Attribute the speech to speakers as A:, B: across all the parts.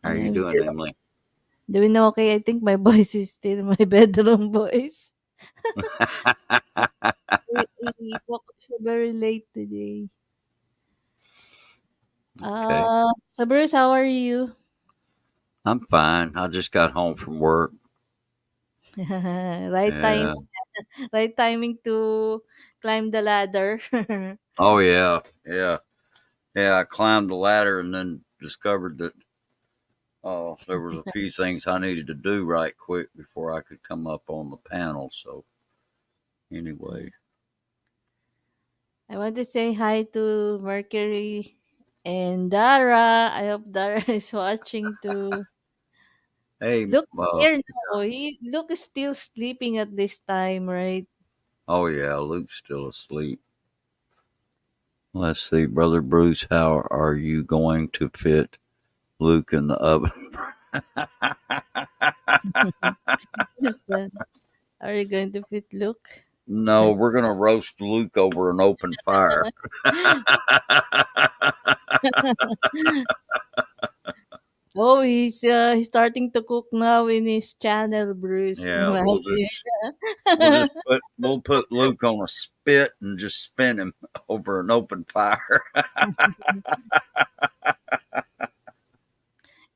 A: How
B: And
A: you
B: I'm
A: doing,
B: still
A: Emily?
B: doing okay. I think my voice is still my bedroom voice. I woke up so very late today.
A: Okay.
B: So Bruce, how are you?
A: I'm fine. I just got home from work.
B: right time,
A: Yeah.
B: right timing to climb the ladder.
A: Oh yeah. Yeah. Yeah. I climbed the ladder and then discovered that there was a few things I needed to do right quick before I could come up on the panel. So anyway.
B: I want to say hi to Mercury and Dara. I hope Dara is watching too.
A: Hey,
B: Look here now. Luke is still sleeping at this time, right?
A: oh yeah, Luke's still asleep. Let's see, Brother Bruce, how are you going to fit Luke in the oven?
B: Is that- Are you going to fit Luke?
A: No, we're gonna roast Luke over an open fire.
B: Oh, he's starting to cook now in his channel, Bruce.
A: Yeah,
B: Imagine.
A: we'll put Luke on a spit and just spin him over an open fire.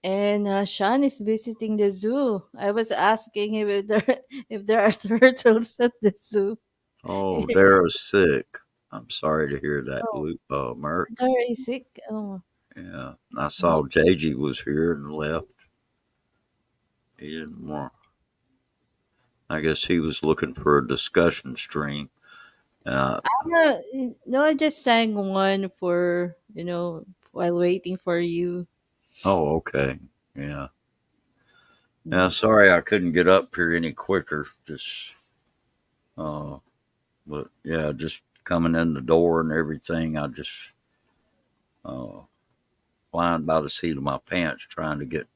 B: And Sean is visiting the zoo. I was asking him if there are turtles at the zoo.
A: Oh, Dara's sick. I'm sorry to hear that,
B: Oh,
A: Luke. Merc.
B: Dara is sick. Oh,
A: Yeah, I
B: no.
A: saw JG was here and left. He didn't want. I guess he was looking for a discussion stream. Uh,
B: No, I just sang one for while waiting for you.
A: oh, okay. Yeah. Yeah. Sorry, I couldn't get up here any quicker. Uh, but yeah, just coming in the door and everything. I just uh, flying by the seat of my pants, trying to get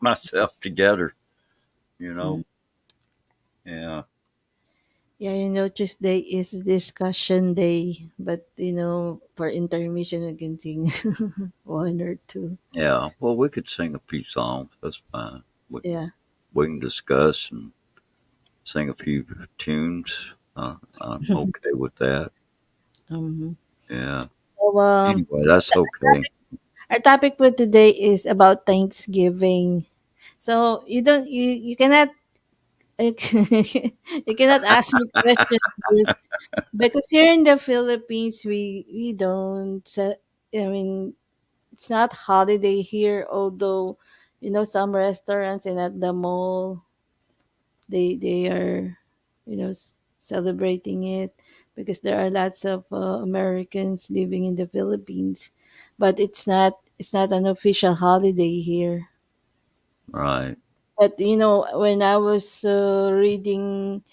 A: myself together. You
B: Mm.
A: know. Yeah.
B: Yeah, Tuesday is discussion day, but for intermission we can sing one or two.
A: Yeah. Well, we could sing a few songs. That's fine. We can
B: Yeah.
A: we can discuss and sing a few tunes. I'm okay with that.
B: hmm
A: Yeah.
B: So
A: Anyway, that's okay.
B: our topic for today is about Thanksgiving. So you cannot you cannot ask me questions Bruce, because here in the Philippines we don't. I mean, it's not holiday here, although some restaurants and at the mall they are celebrating it because there are lots of Americans living in the Philippines, but it's not an official holiday here.
A: Right.
B: But when I was reading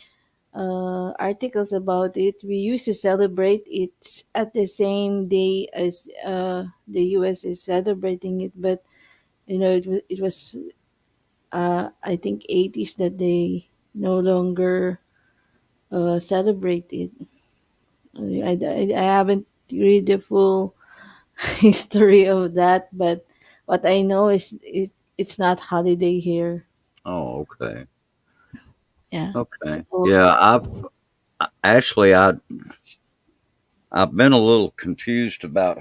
B: articles about it, we used to celebrate it at the same day as the US is celebrating it. But it was I think 80s that they no longer celebrate it. I haven't read the full history of that, but what I know is it's not holiday here.
A: Oh, okay.
B: Yeah.
A: Okay.
B: So
A: Yeah, actually I've been a little confused about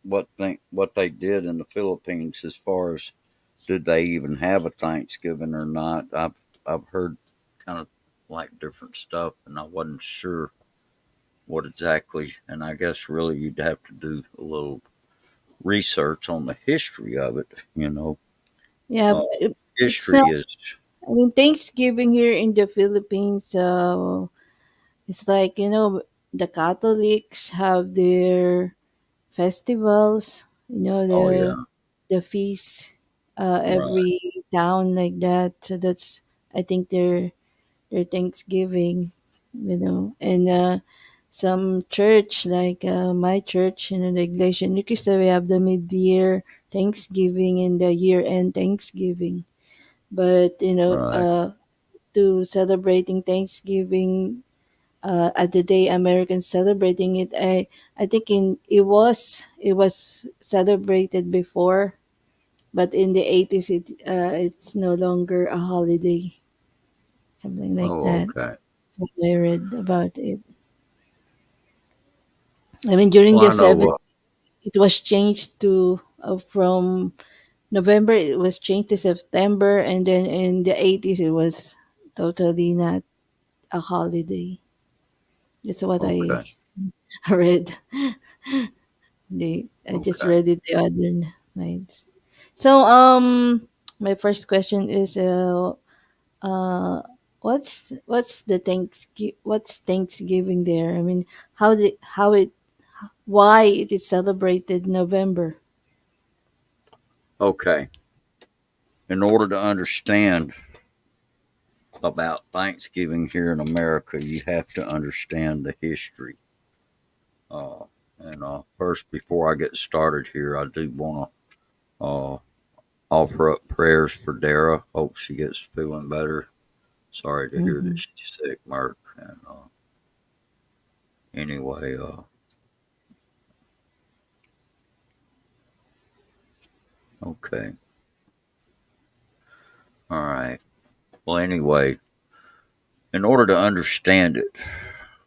A: what they did in the Philippines as far as did they even have a Thanksgiving or not. I've heard kind of like different stuff, and I wasn't sure what exactly. And I guess really you'd have to do a little research on the history of it.
B: yeah,
A: uh,
B: it's not.
A: history is
B: I mean, Thanksgiving here in the Philippines, it's like the Catholics have their festivals.
A: oh
B: The
A: yeah,
B: feast,
A: right,
B: every town like that. So that's I think their Thanksgiving. And some church like my church, the Iglesia Ni Cristo, we have the mid-year Thanksgiving and the year-end Thanksgiving. But
A: right,
B: to celebrating Thanksgiving at the day Americans celebrating it, I think it was celebrated before, but in the 80s it's no longer a holiday, something like
A: Oh,
B: that.
A: okay.
B: That's what I read about it. I mean, during
A: Well,
B: the
A: I know.
B: 70s, it was changed to from November, it was changed to September, and then in the 80s, it was totally not a holiday. That's what I
A: Okay.
B: read. I just
A: Okay.
B: read it the other night. So, my first question is, uh, what's Thanksgiving there? I mean, why it is celebrated November?
A: Okay. In order to understand about Thanksgiving here in America, you have to understand the history. Uh, and first, before I get started here, I do want to offer up prayers for Dara. Hope she gets feeling better. Sorry to hear that
B: Mm-hmm.
A: she's sick, Mark. And anyway, okay. All right. Well, anyway, in order to understand it,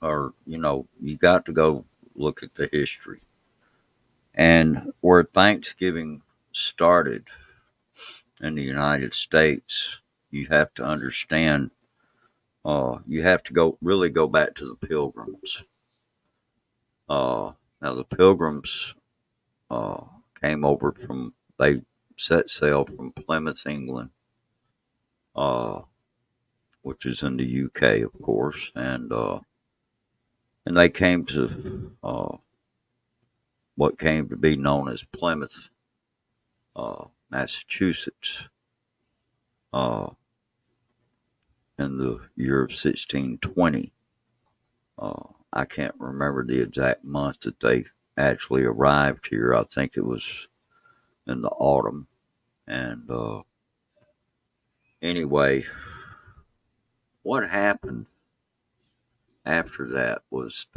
A: or, you got to go look at the history. And where Thanksgiving started in the United States, you have to understand, you have to go back to the Pilgrims. Now, the Pilgrims uh, came over they set sail from Plymouth, England, uh, which is in the UK, of course, and they came to what came to be known as Plymouth, Massachusetts, uh, in the year of 1620. I can't remember the exact month that they actually arrived here. I think it was in the autumn. And anyway, what happened after that was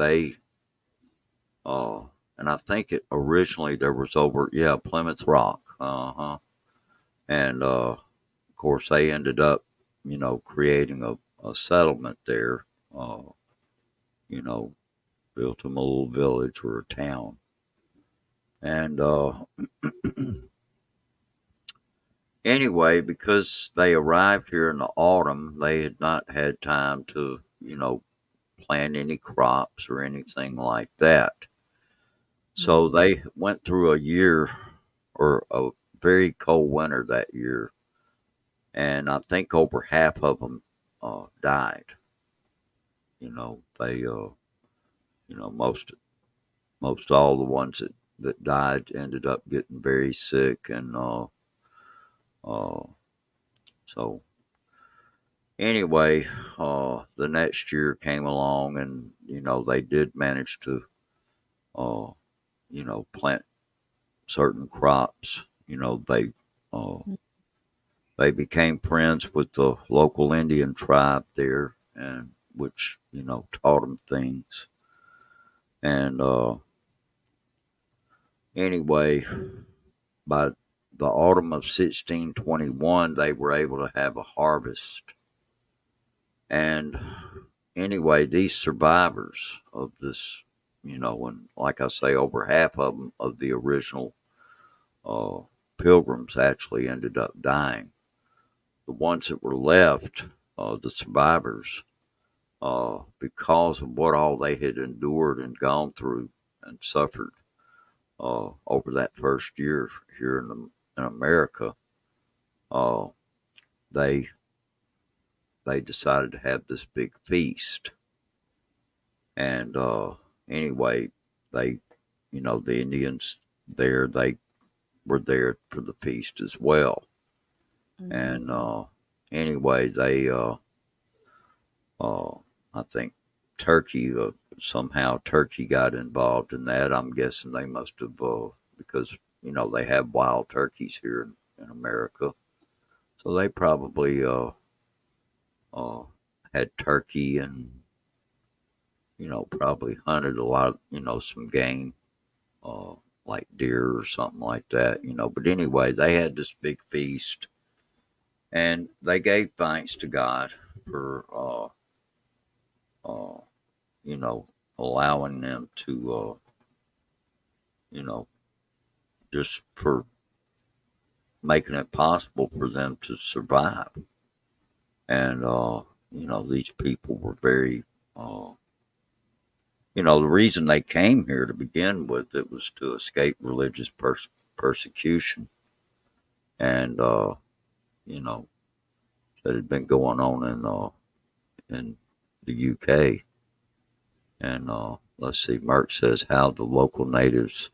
A: uh, and I think it originally there was Plymouth Rock. And of course, they ended up, creating a settlement there, you know, built them a little village or a town. And anyway, because they arrived here in the autumn, they had not had time to, plant any crops or anything like that. So they went through a year or a very cold winter that year, and I think over half of them died. They, most all the ones that died ended up getting very sick, and so anyway, the next year came along, and they did manage to, uh, plant certain crops. Uh, they became friends with the local Indian tribe there, and which taught them things. And anyway, by the autumn of 1621, they were able to have a harvest. And anyway, these survivors of this, and like I say, over half of them of the original uh, pilgrims actually ended up dying. The ones that were left, the survivors, because of what all they had endured and gone through and suffered over that first year here in America, uh, they they decided to have this big feast. And anyway, they, the Indians there, they were there for the feast as well.
B: Mm-hmm.
A: And anyway, uh, I think Turkey, somehow Turkey got involved in that. I'm guessing they must have, because, they have wild turkeys here in America. So they probably uh, had turkey and, probably hunted a lot, some game. like deer or something like that, you know. But anyway, they had this big feast, and they gave thanks to God for, uh, you know, allowing them to, you know, just for making it possible for them to survive. And, you know, these people were very, uh, you know, the reason they came here to begin with, it was to escape religious persecution. And, you know, that had been going on in the UK. And let's see, Merck says how the local natives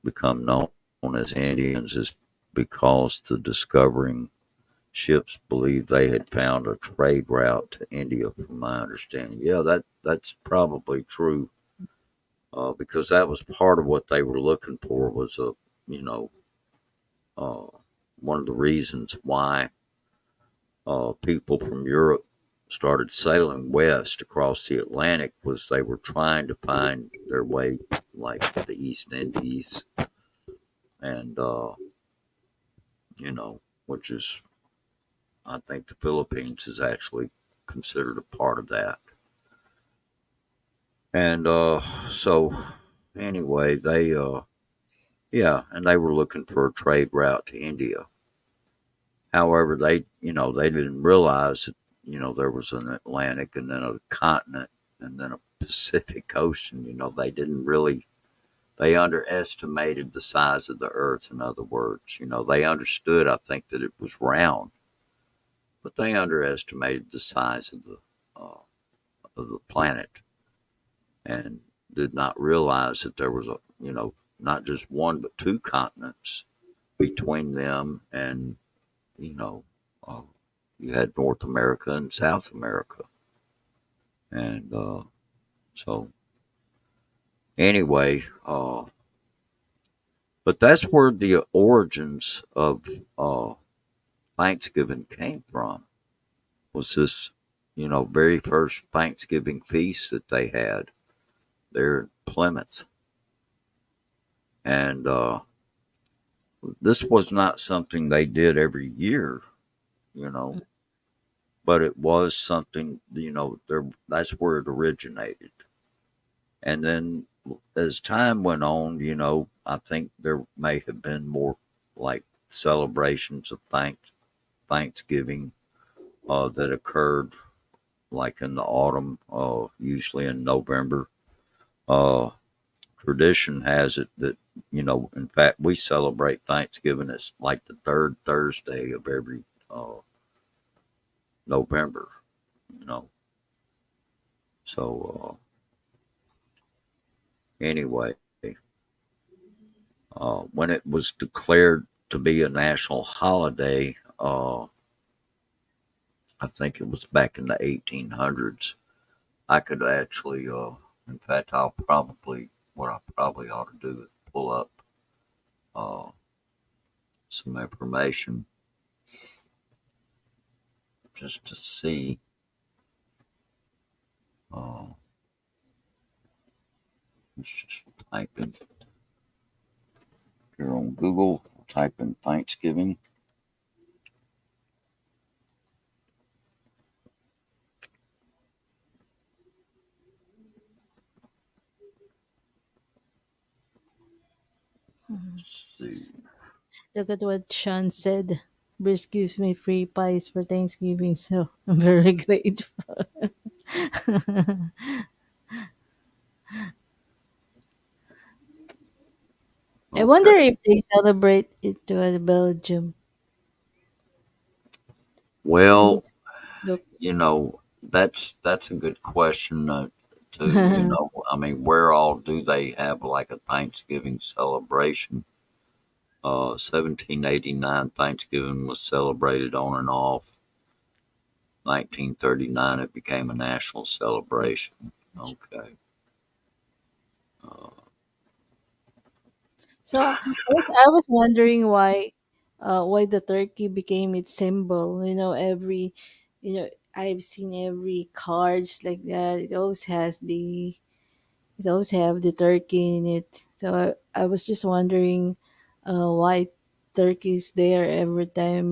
A: become known as Indians is because the discovering ships believed they had found a trade route to India. From my understanding, yeah, that's probably true, because that was part of what they were looking for was a, you know, uh, one of the reasons why people from Europe started sailing west across the Atlantic was they were trying to find their way like the East Indies, and you know, which is, I think the Philippines is actually considered a part of that. And so anyway, they yeah, and they were looking for a trade route to India. However, they, you know, they didn't realize that, you know, there was an Atlantic and then a continent and then a Pacific Ocean. You know, they didn't really, they underestimated the size of the earth, in other words. You know, they understood, I think, that it was round, but they underestimated the size uh, of the planet, and did not realize that there was a, you know, not just one but two continents between them, and you know, uh, you had North America and South America. And so anyway, but that's where the origins of uh, Thanksgiving came from. Was this, you know, very first Thanksgiving feast that they had there in Plymouth, and this was not something they did every year, you know, but it was something, you know, there, that's where it originated. And then as time went on, you know, I think there may have been more like celebrations of Thanksgiving that occurred like in the autumn, usually in November. Uh, Tradition has it that, you know, in fact, we celebrate Thanksgiving. It's like the third Thursday of every November, you know. So anyway, when it was declared to be a national holiday, I think it was back in the 1800s. I could actually, in fact, what I probably ought to do is pull up uh, some information just to see. Uh, let's just type in here on Google, type in Thanksgiving. Let's see.
B: Look at what Sean said. Bruce gives me free pies for Thanksgiving, so I'm very grateful. I wonder
A: Okay.
B: if they celebrate it to Belgium. I need
A: Well,
B: to look.
A: that's a good question too. You know, I mean, where all do they have like a Thanksgiving celebration? 1789 Thanksgiving was celebrated on and off. 1939 it became a national celebration. Okay. Uh,
B: So I was wondering why the turkey became its symbol. I've seen every cards like that. It always has the It always have the turkey in it. So I was just wondering why turkey is there every time,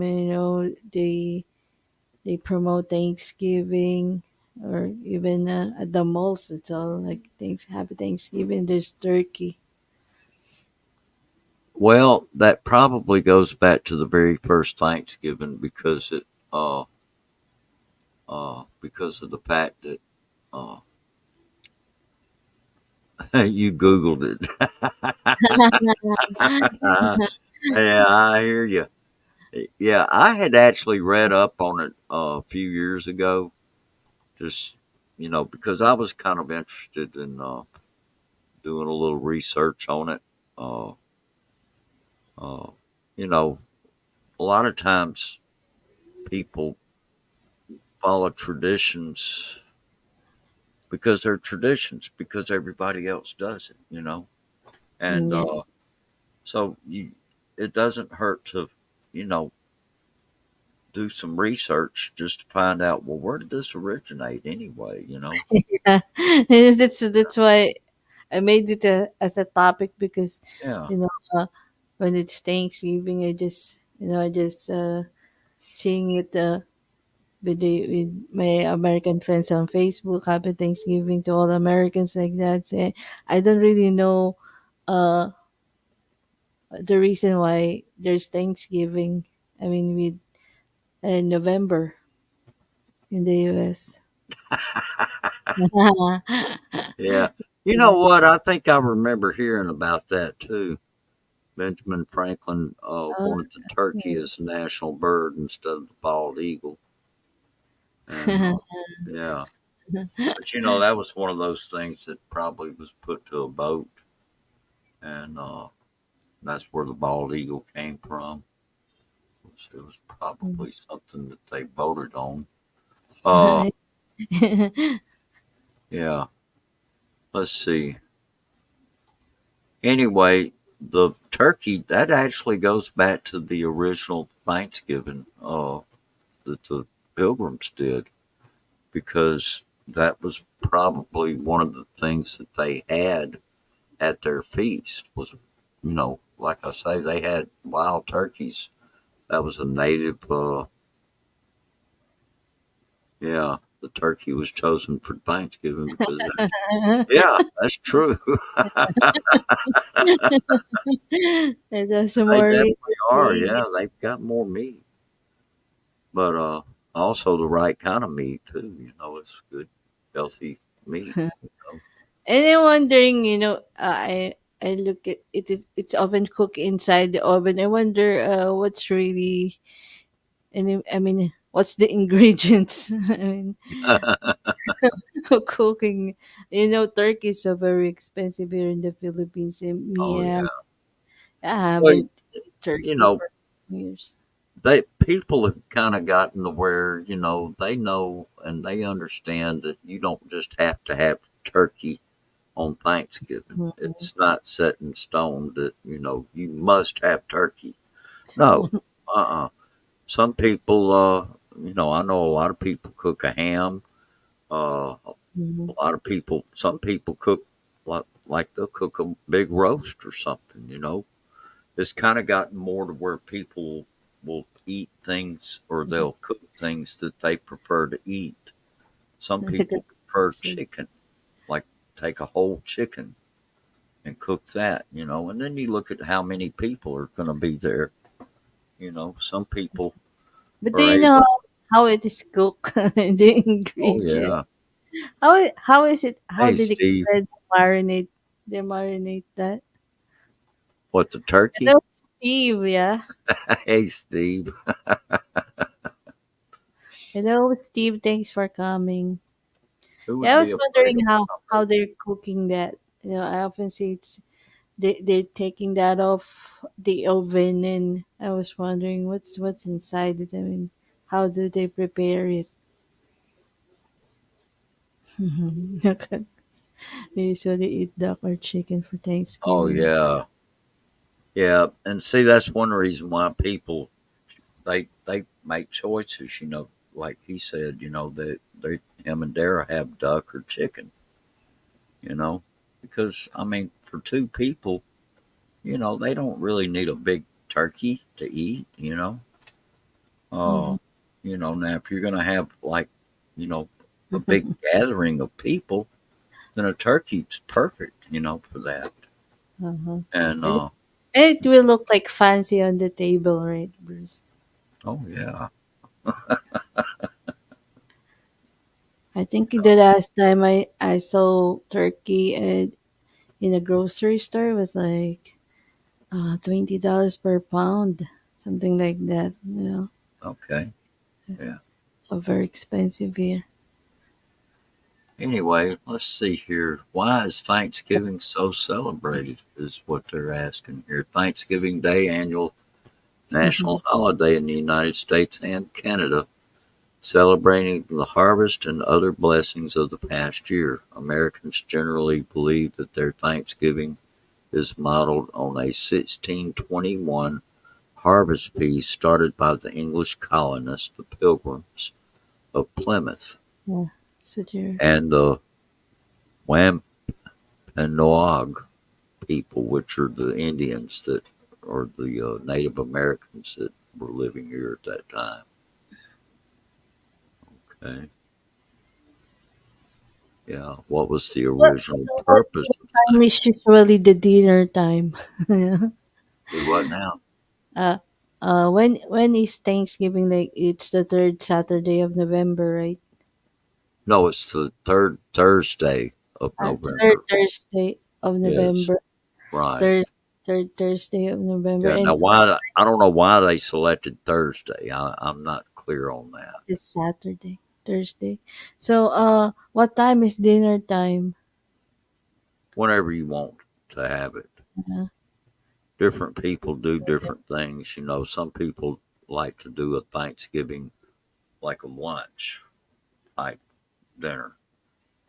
B: they promote Thanksgiving, or even at the malls. It's all like things happy Thanksgiving. There's turkey.
A: Well, that probably goes back to the very first Thanksgiving because of the fact that uh, you Googled it. Yeah, I hear you. Yeah, I had actually read up on it a few years ago, just because I was kind of interested in doing a little research on it. Uh, uh, you know, a lot of times people follow traditions because they're traditions because everybody else does it. And
B: Yeah.
A: so it doesn't hurt to you know do some research just to find out, well, where did this originate anyway.
B: That's why I made it as a topic, because
A: Yeah.
B: you know when it's Thanksgiving, I just seeing it with my American friends on Facebook. Happy Thanksgiving to all Americans, like that. So I don't really know uh the reason why there's Thanksgiving. I mean, with November in the U.S.
A: Yeah. You know what? I think I remember hearing about that too. Benjamin Franklin
B: Oh,
A: wanted the turkey as a national bird instead of the bald eagle. And yeah. But that was one of those things that probably was put to a vote. And that's where the bald eagle came from. It was probably something that they voted on. Uh, yeah. Let's see. Anyway, the turkey that actually goes back to the original Thanksgiving that the Pilgrims did, because that was probably one of the things that they had at their feast was, like I say, they had wild turkeys. That was a native. Yeah, the turkey was chosen for Thanksgiving because yeah, that's true.
B: There's
A: They
B: more meat
A: definitely
B: to
A: are.
B: eat.
A: Yeah, they've got more meat, but also the right kind of meat too. It's good, healthy meat. You know?
B: And I'm wondering, I look at it is it's often cooked inside the oven. I wonder what's really, I mean, what's the ingredients? I mean, cooking. Turkeys are very expensive here in the Philippines. And
A: Oh
B: yeah,
A: yeah.
B: I
A: Well,
B: haven't eaten
A: you
B: turkey
A: know,
B: for years.
A: they people have kind of gotten to where they know and they understand that you don't just have to have turkey on Thanksgiving.
B: Mhm.
A: It's not set in stone that you must have turkey. No, some people, I know a lot of people cook a ham.
B: Mhm.
A: A lot of people, some people cook like they'll cook a big roast or something. It's kind of gotten more to where people will eat things or they'll cook things that they prefer to eat. Some people prefer chicken, like take a whole chicken and cook that. And then you look at how many people are going to be there. Some people
B: But do
A: are
B: you know
A: able.
B: how it is cooked? The
A: Oh yeah.
B: ingredients. How is it? How
A: Hey
B: did they
A: Steve,
B: prepare the marinate? They marinate that.
A: what the turkey?
B: Hello, Steve. Yeah.
A: Hey Steve,
B: Hello, Steve. Thanks for coming.
A: who
B: Yeah,
A: would
B: I
A: be
B: was
A: afraid
B: wondering
A: of
B: how
A: somebody?
B: they're cooking that. I often see they're taking that off the oven, and I was wondering what's inside it. I mean, how do they prepare it? We usually eat duck or chicken for
A: Oh
B: Thanksgiving.
A: yeah, yeah. And see, that's one reason why people they make choices. Like he said, that him and Dara have duck or chicken. You know. because I mean, for two people, they don't really need a big turkey to eat. Uh,
B: Mhm.
A: now if you're gonna have like, a big gathering of people, then a turkey's perfect, for that.
B: Uh-huh.
A: And
B: It, it will look like fancy on the table, right, Bruce?
A: oh yeah,
B: I think the last time I saw turkey in a grocery store was like $20 per pound, something like that.
A: okay, yeah.
B: So very expensive here.
A: Anyway, let's see here. Why is Thanksgiving so celebrated? Is what they're asking here. Thanksgiving Day, annual national holiday in the United States and Canada, celebrating the harvest and other blessings of the past year. Americans generally believe that their Thanksgiving is modeled on a 1621 harvest feast started by the English colonists, the Pilgrims of Plymouth,
B: Yeah. So dear.
A: and the Wampanoag people, which are the Indians that are the Native Americans that were living here at that time. Okay. Yeah. What was the original
B: What
A: purpose of
B: time is usually the dinner time?
A: do what now?
B: uh, when is Thanksgiving? Like it's the third Saturday of November, right?
A: No, it's the third Thursday of
B: Third
A: November.
B: Thursday of
A: Yes.
B: November.
A: Right.
B: Third third Thursday of November,
A: Yeah. Now,
B: and
A: why? I don't know why they selected Thursday. I'm not clear on that.
B: this Saturday, Thursday. So, what time is dinner time?
A: Whenever you want to have it.
B: Uh,
A: Different people do different things. Some people like to do a Thanksgiving like a lunch type dinner.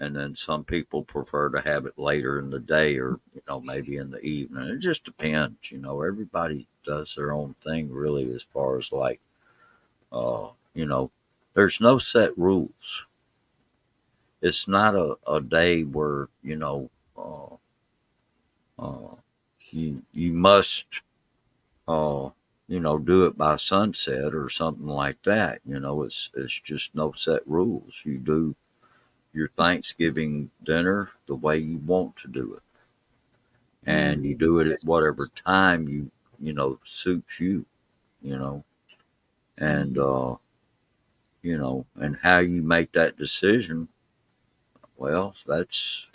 A: And then some people prefer to have it later in the day or, maybe in the evening. It just depends. Everybody does their own thing really as far as like, uh, you know, there's no set rules. It's not a day where, uh, you must, uh, do it by sunset or something like that. It's just no set rules. You do your Thanksgiving dinner the way you want to do it,
B: yeah.
A: and you do it at whatever time suits you, you know, and
B: Mhm.
A: and how you make that decision. Well, that's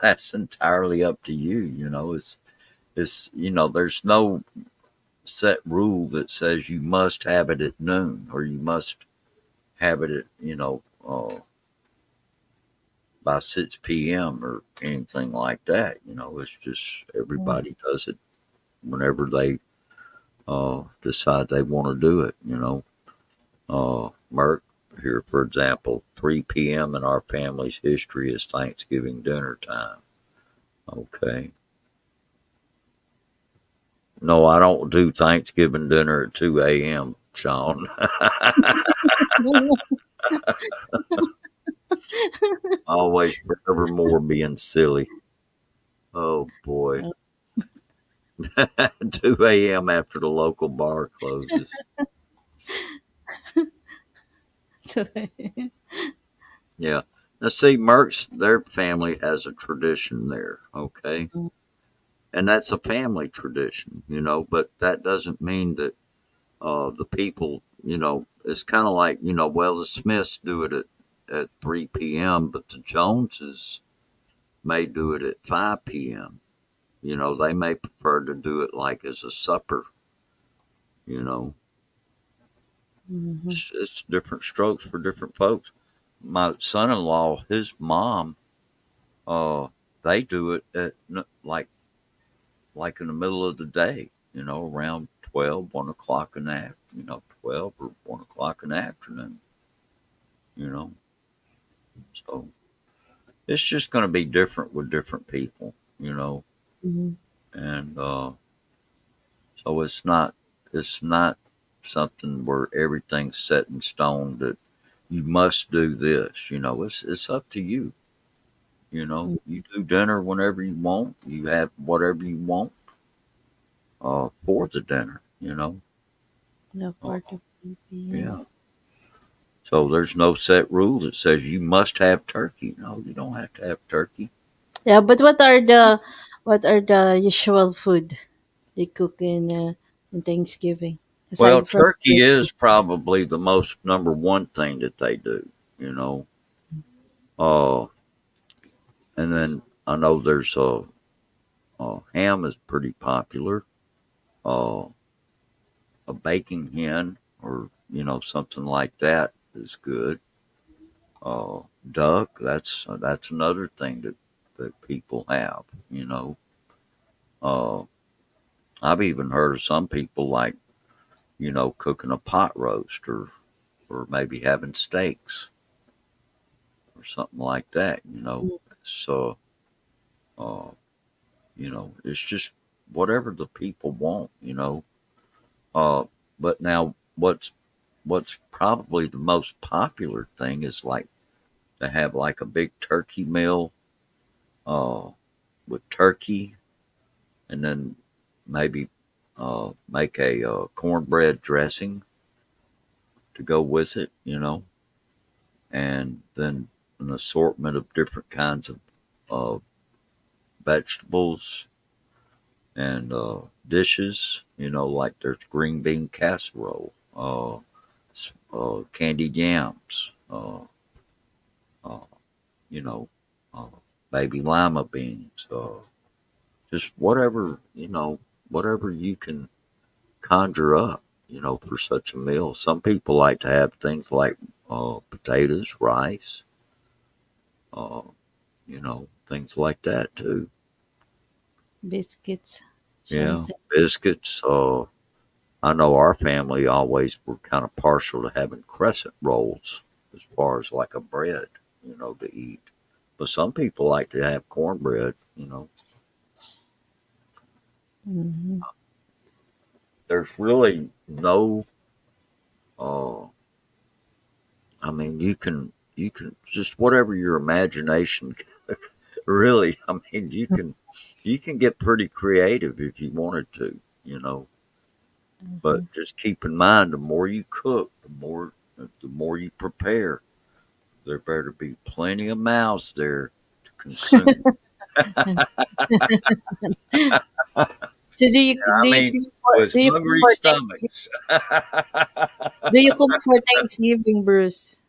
A: that's entirely up to you. There's no set rule that says you must have it at noon or you must have it at by 6 p.m. or anything like that. It's just
B: Yeah.
A: everybody does it whenever they decide they want to do it. Merck here, for example, 3 p.m. in our family's history is Thanksgiving dinner time. Okay. No, I don't do Thanksgiving dinner at 2 a.m., Sean. Always forevermore being silly. Oh, boy. 2 a.m. after the local bar closes.
B: So,
A: Yeah. Now, see, Merck's, their family has a tradition there. Okay. And that's a family tradition, but that doesn't mean that the people, it's kind of like, well, the Smiths do it at 3 p.m., but the Joneses may do it at 5 p.m. They may prefer to do it like as a supper, you know.
B: mhm.
A: It's different strokes for different folks. My son in law, his mom, uh, they do it at like in the middle of the day, around 12, 1 o'clock in the 12 or 1 o'clock in the afternoon, you know. So it's just going to be different with different people,
B: Mhm.
A: and so it's not something where everything's set in stone that you must do this. It's up to you. You know,
B: Mm.
A: you do dinner whenever you want. You have whatever you want for the dinner.
B: The
A: Uh,
B: 4 to 5 p.m.
A: yeah. So there's no set rule that says you must have turkey. No, you don't have to have turkey.
B: Yeah, but what are the usual food they cook in Thanksgiving
A: Well,
B: aside from
A: turkey
B: turkey?
A: is probably the most number one thing that they do. You know, uh, and then I know there's ham is pretty popular. Uh, a baking hen or something like that is good. Uh, duck, that's another thing that people have. You know, uh, I've even heard of some people like cooking a pot roast or maybe having steaks or something like that. So uh, it's just whatever the people want. Uh, but now what's probably the most popular thing is like to have like a big turkey meal uh, with turkey, and then maybe make a cornbread dressing to go with it, and then an assortment of different kinds of uh, vegetables and dishes, like there's green bean casserole, candied yams, uh, you know, uh, baby lima beans, just whatever you can conjure up, for such a meal. Some people like to have things like potatoes, rice, things like that too.
B: Biscuits. Sean
A: Yeah,
B: said.
A: biscuits. I know our family always were kind of partial to having crescent rolls as far as like a bread, to eat. But some people like to have cornbread.
B: Mhm.
A: There's really no, uh, I mean, you can just whatever your imagination really. I mean, you can get pretty creative if you wanted to. But just keep in mind, the more you cook, the more you prepare. There better be plenty of mouths there to consume.
B: So do you
A: I
B: do you
A: mean,
B: cook for
A: with
B: do you cook
A: hungry
B: for Thanksgiving?
A: stomachs.
B: Do you cook for Thanksgiving, Bruce?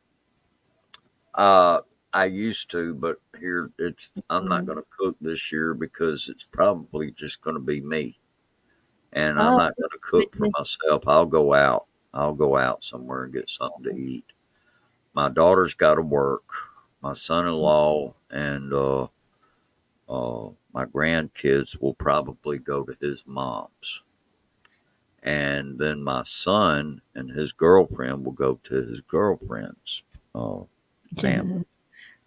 A: uh, I used to, but here I'm not
B: Mm.
A: going to cook this year because it's probably just going to be me, and I'm
B: Oh,
A: not going to cook for
B: goodness.
A: myself. I'll go out. I'll go out somewhere and get something to eat. My daughter's got to work. My son-in-law and my grandkids will probably go to his mom's, and then my son and his girlfriend will go to his girlfriend's uh, family.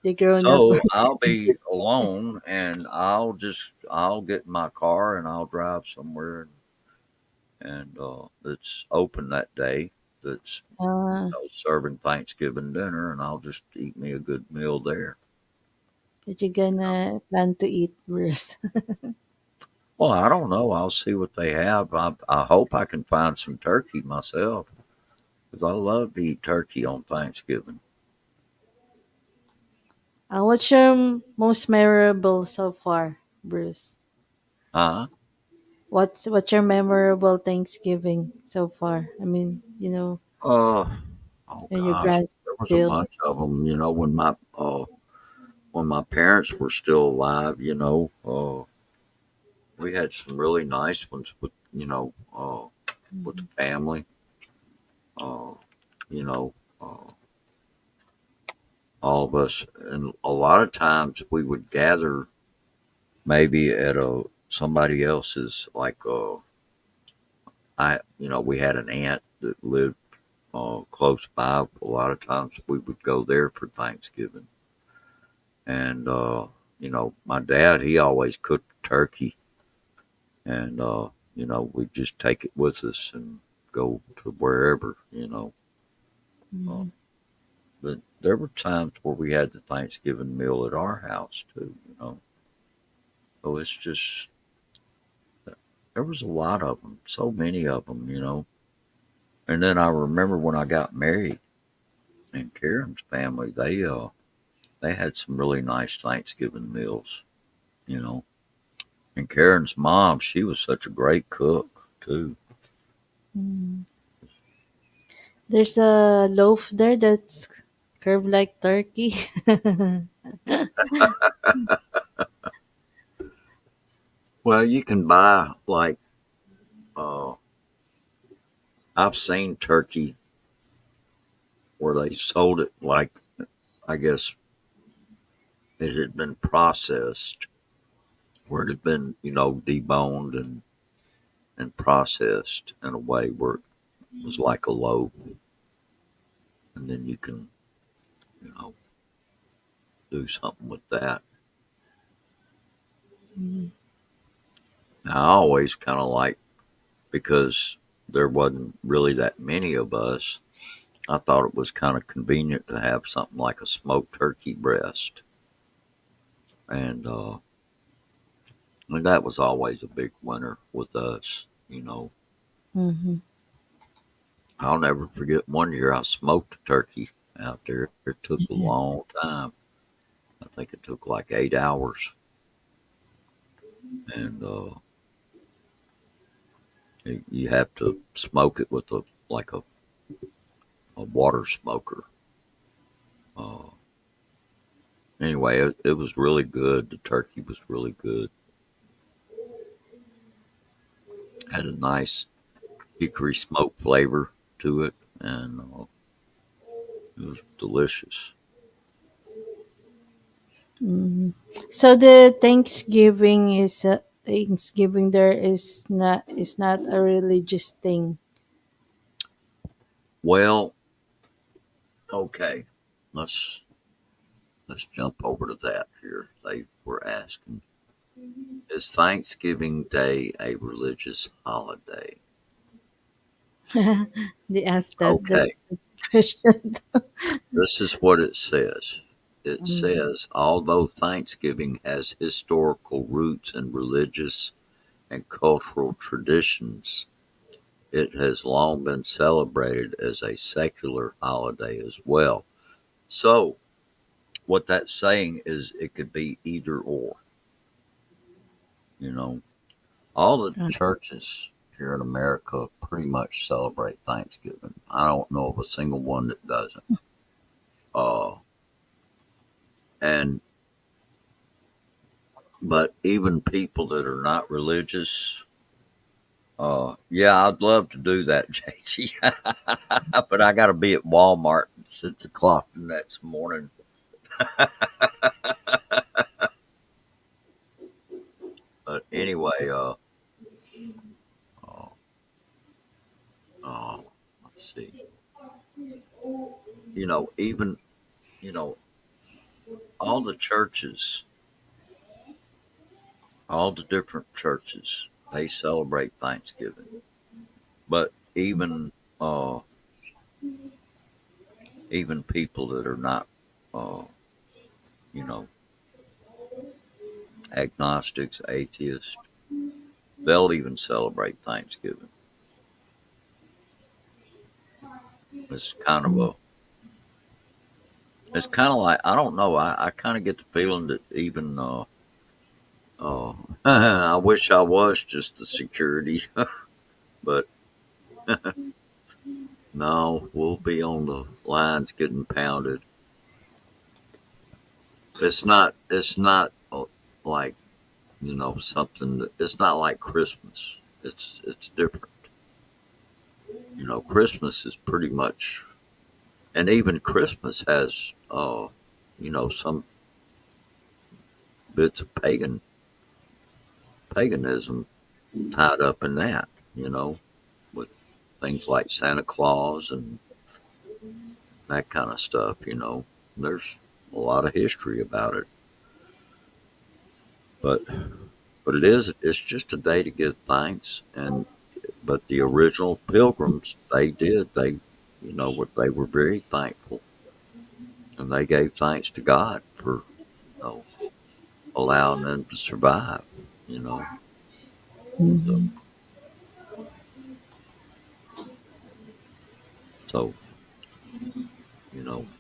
B: They grown up.
A: So I'll be alone, and I'll get in my car and I'll drive somewhere, and it's open that day. That's
B: Uh,
A: serving Thanksgiving dinner, and I'll just eat me a good meal there.
B: that you gonna plan to eat, Bruce?
A: Well, I don't know. I'll see what they have. I hope I can find some turkey myself because I love to eat turkey on Thanksgiving.
B: What's your most memorable so far, Bruce?
A: Huh?
B: What's your memorable Thanksgiving so far? I mean,
A: Uh, oh
B: and your
A: gosh,
B: grand
A: there was a
B: still.
A: bunch of them. When my parents were still alive. We had some really nice ones with the family. Uh, you know, uh, all of us, and a lot of times we would gather maybe at a somebody else's like we had an aunt that lived close by. A lot of times we would go there for Thanksgiving, and my dad he always cooked turkey, and we'd just take it with us and go to wherever. Uh,
B: Mhm.
A: but there were times where we had the Thanksgiving meal at our house too. So it's just there was a lot of them, so many of them. And then I remember when I got married, and Karen's family, they had some really nice Thanksgiving meals. You know, and Karen's mom, she was such a great cook too.
B: Mm. There's a loaf there that's curved like turkey.
A: Well, you can buy like uh, I've seen turkey where they sold it like I guess it had been processed, where it had been deboned and processed in a way where it was like a loaf, and then you can you know do something with that.
B: Mm.
A: Now, I always kind of like because there wasn't really that many of us. I thought it was kind of convenient to have something like a smoked turkey breast, and and that was always a big winner with us.
B: Mhm.
A: I'll never forget one year I smoked a turkey out there. It took a long time. I think it took like 8 hours, and you have to smoke it with a water smoker. Uh, anyway, it was really good. The turkey was really good. Had a nice hickory smoke flavor to it, and it was delicious.
B: Mhm. So the Thanksgiving there is not a religious thing.
A: Well, okay, let's let's jump over to that here. They were asking, is Thanksgiving Day a religious holiday?
B: They asked that.
A: Okay,
B: That's the question.
A: this is what it says. It
B: Mm.
A: says, although Thanksgiving has historical roots in religious and cultural traditions, it has long been celebrated as a secular holiday as well. So, what that's saying is it could be either or. You know, all the churches here in America pretty much celebrate Thanksgiving. I don't know of a single one that doesn't. Uh, and but even people that are not religious, yeah, I'd love to do that, JG. But I got to be at Walmart at 6 o'clock the next morning. But anyway, uh, uh, let's see. Even you know, all the churches, all the different churches, they celebrate Thanksgiving. But uh, even people that are not, uh, you know, agnostics, atheists, they'll even celebrate Thanksgiving. It's kind of a, it's kind of like I don't know. I kind of get the feeling that even, I wish I was just the security, but no, we'll be on the lines getting pounded. It's not like something that it's not like Christmas. It's different. Christmas is pretty much, and even Christmas has some bits of paganism tied up in that. With things like Santa Claus and that kind of stuff. There's a lot of history about it, but it's just a day to give thanks. And but the original pilgrims, they did, they what they were very thankful. and they gave thanks to God for know, allowing them to survive. You know, so,
B: Mhm.
A: so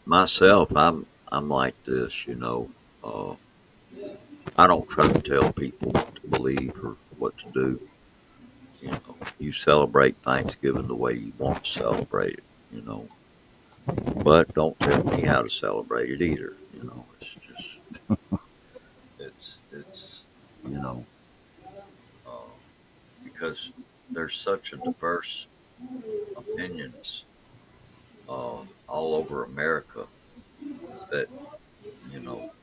A: myself, I'm like this. I don't try to tell people what to believe or what to do. You celebrate Thanksgiving the way you want to celebrate it. You know, but don't tell me how to celebrate it either. It's just it's you know uh, because there's such a diverse opinions all over America that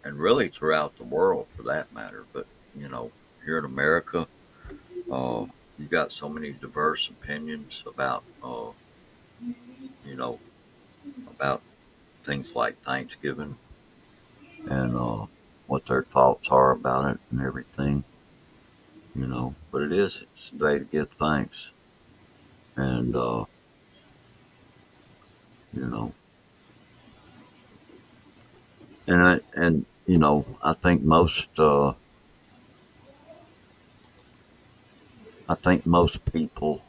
A: and really throughout the world for that matter. But here in America, uh, you got so many diverse opinions you know, about things like Thanksgiving and what their thoughts are about it and everything. But it's a day to give thanks, and you know, and I think most people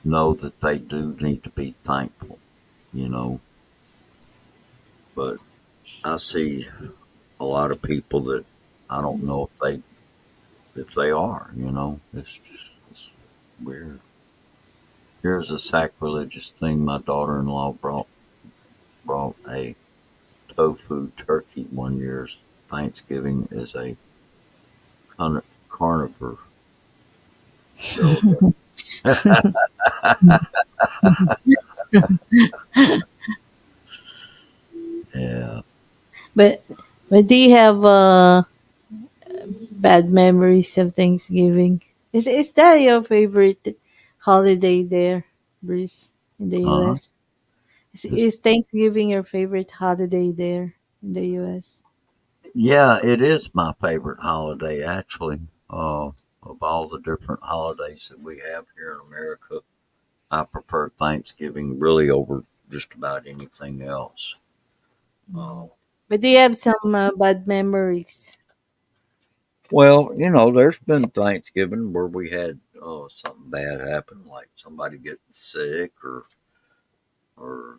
A: know that they do need to be thankful. You know, but I see a lot of people that I don't know if they are. It's weird. Here's a sacrilegious thing. My daughter-in-law brought a tofu turkey one year's Thanksgiving as a carnivore. So yeah.
B: But but do you have bad memories of Thanksgiving? Is that your favorite holiday there, Bruce, in the
A: Uh-huh.
B: US?
A: It's,
B: Is Thanksgiving your favorite holiday there in the US?
A: yeah, it is my favorite holiday actually. Of all the different holidays that we have here in America, I prefer Thanksgiving really over just about anything else. Uh,
B: But do you have some bad memories?
A: well, there's been Thanksgiving where we had something bad happen, like somebody getting sick or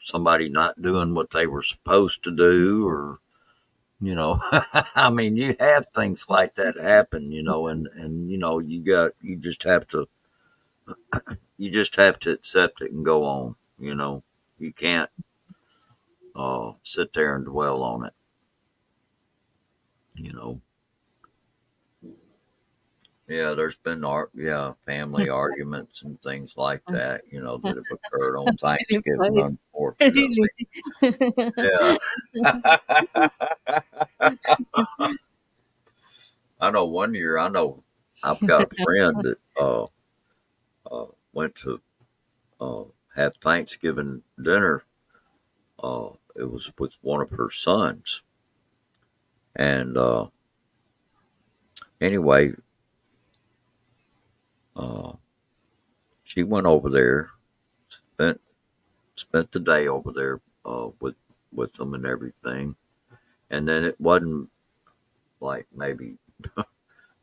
A: somebody not doing what they were supposed to do, or I mean, you have things like that happen, and you just have to accept it and go on. You can't sit there and dwell on it. You know, yeah, there's been family arguments and things like that, that have occurred on Thanksgiving, unfortunately.
B: Really?
A: Yeah. I know one year, I've got a friend that went to uh, have Thanksgiving dinner. It was with one of her sons. And anyway, uh, she went over there, spent spent the day over there with them and everything. And then it wasn't like maybe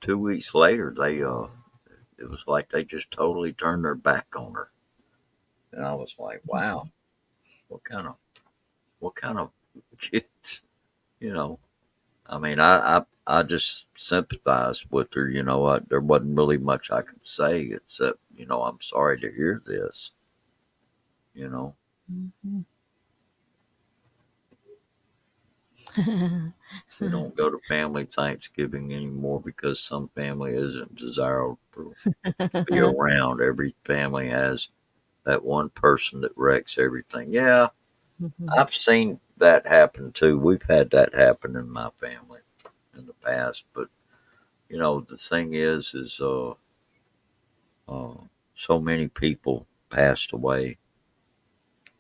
A: 2 weeks later, it was like they just totally turned their back on her. And I was like, wow, what kind of what kind of kids, you know? I mean, I just sympathized with her. There wasn't really much I could say except, I'm sorry to hear this. You know,
B: Mhm.
A: we don't go to family Thanksgiving anymore because some family isn't desirable to be around. Every family has that one person that wrecks everything. Yeah, I've seen that happen too. We've had that happen in my family in the past, but the thing is, so many people passed away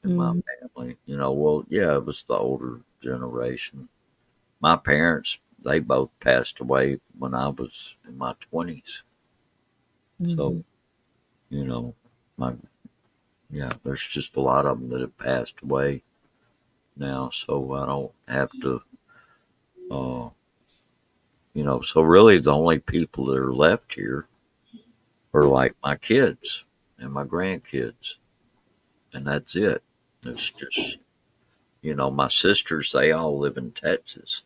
A: in my
B: Mm,
A: family. Well, yeah, it was the older generation. My parents, they both passed away when I was in my 20s. So,
B: mhm.
A: you know, my, yeah, there's just a lot of them that have passed away. now, so I don't have to. Uh, so really, the only people that are left here are like my kids and my grandkids, and that's it. It's just my sisters. They all live in Texas,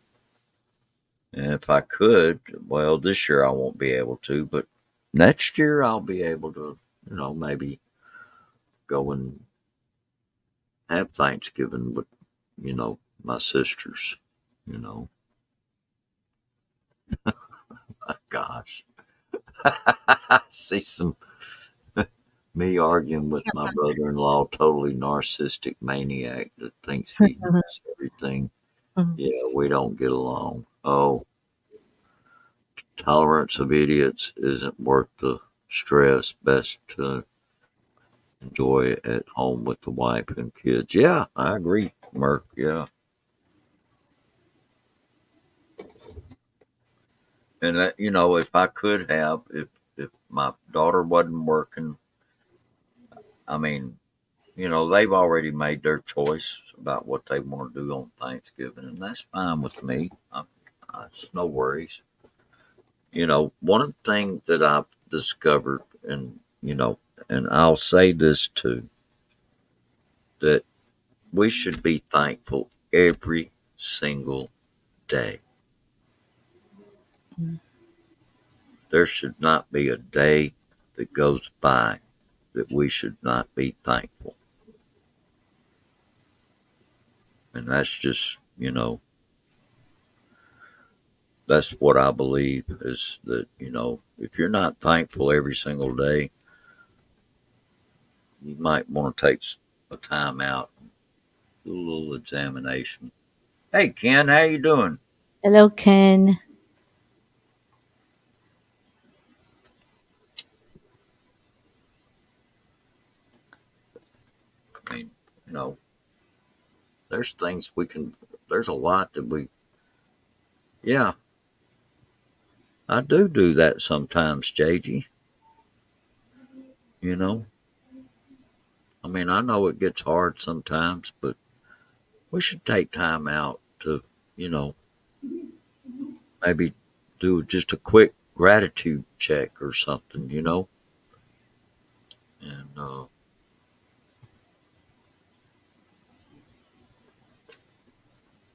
A: and if I could, well, this year I won't be able to, but next year I'll be able to. Maybe go and have Thanksgiving with my sisters. You know, gosh, I see some me arguing with my brother-in-law, totally narcissistic maniac that thinks he knows everything. Yeah, we don't get along. Oh, tolerance of idiots isn't worth the stress. Best to enjoy it at home with the wife and kids. Yeah, I agree, Merc. Yeah, and that if I could have, if my daughter wasn't working, I mean, they've already made their choice about what they want to do on Thanksgiving, and that's fine with me. It's no worries. One of the things that I've discovered, and I'll say this too, that we should be thankful every single day. There should not be a day that goes by that we should not be thankful. And that's just, that's what I believe is that, if you're not thankful every single day, you might want to take a time out, do a little examination. Hey, Ken, how you doing?
B: Hello, Ken.
A: I mean, you know, there's things there's a lot that yeah, I do that sometimes, JG. You know, I mean, I know it gets hard sometimes, but we should take time out to, you know, maybe do just a quick gratitude check or something. And,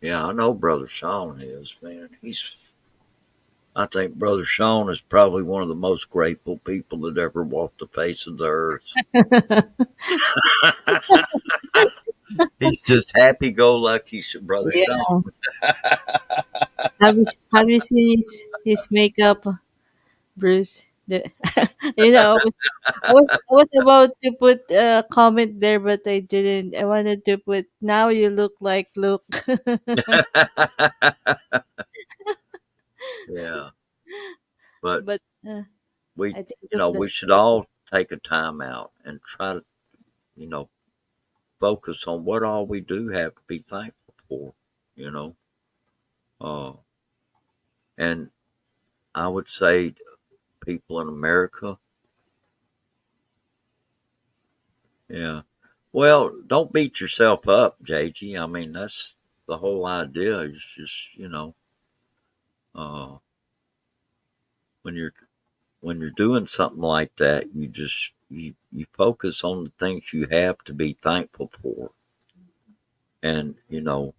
A: yeah, I know Brother Sean is, man. I think Brother Sean is probably one of the most grateful people that ever walked the face of the earth. He's just happy go lucky, Brother Sean.
B: Yeah. Have you seen his makeup, Bruce? I was about to put a comment there, but I didn't. I wanted to put now you look like Luke.
A: Yeah, but
B: But
A: we,
B: I think Luke
A: we
B: does.
A: should all take a time out and try to, you know, focus on what all we do have to be thankful for, you know. Uh, and I would say people in America, yeah. Well, don't beat yourself up, JG. I mean, that's the whole idea is just, uh, when you're doing something like that, you focus on the things you have to be thankful for. And, now,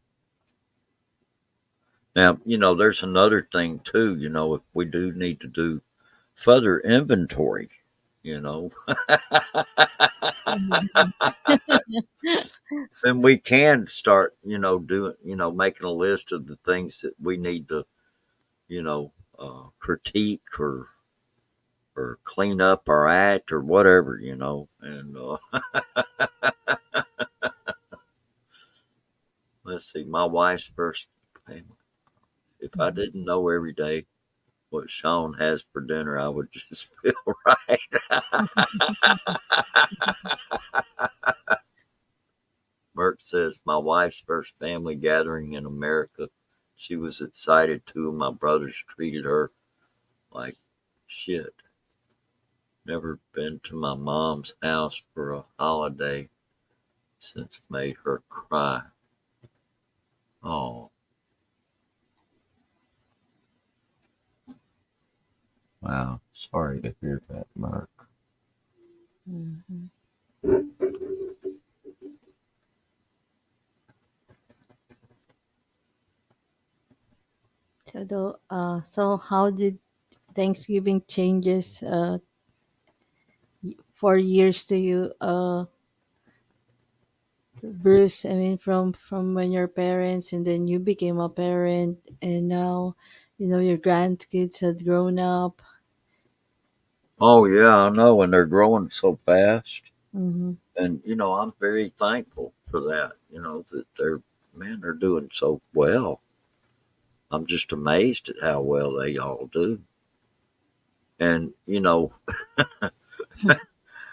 A: there's another thing too, if we do need to do further inventory, you know, then we can start, doing, making a list of the things that we need to, critique or clean up our act or whatever, and let's see, my wife's first payment. If I didn't know every day what Sean has for dinner, I would just feel right. Merck says my wife's first family gathering in America. She was excited. Two of my brothers treated her like shit. Never been to my mom's house for a holiday since made her cry. Oh, wow. Sorry to hear that, Mark.
B: Mhm. So how did Thanksgiving changes 4 years to you, Bruce? I mean, from when your parents and then you became a parent, and now, your grandkids had grown up.
A: Oh, yeah, I know. And they're growing so fast.
B: Mm-hmm.
A: And, I'm very thankful for that, that they're doing so well. I'm just amazed at how well they all do. And,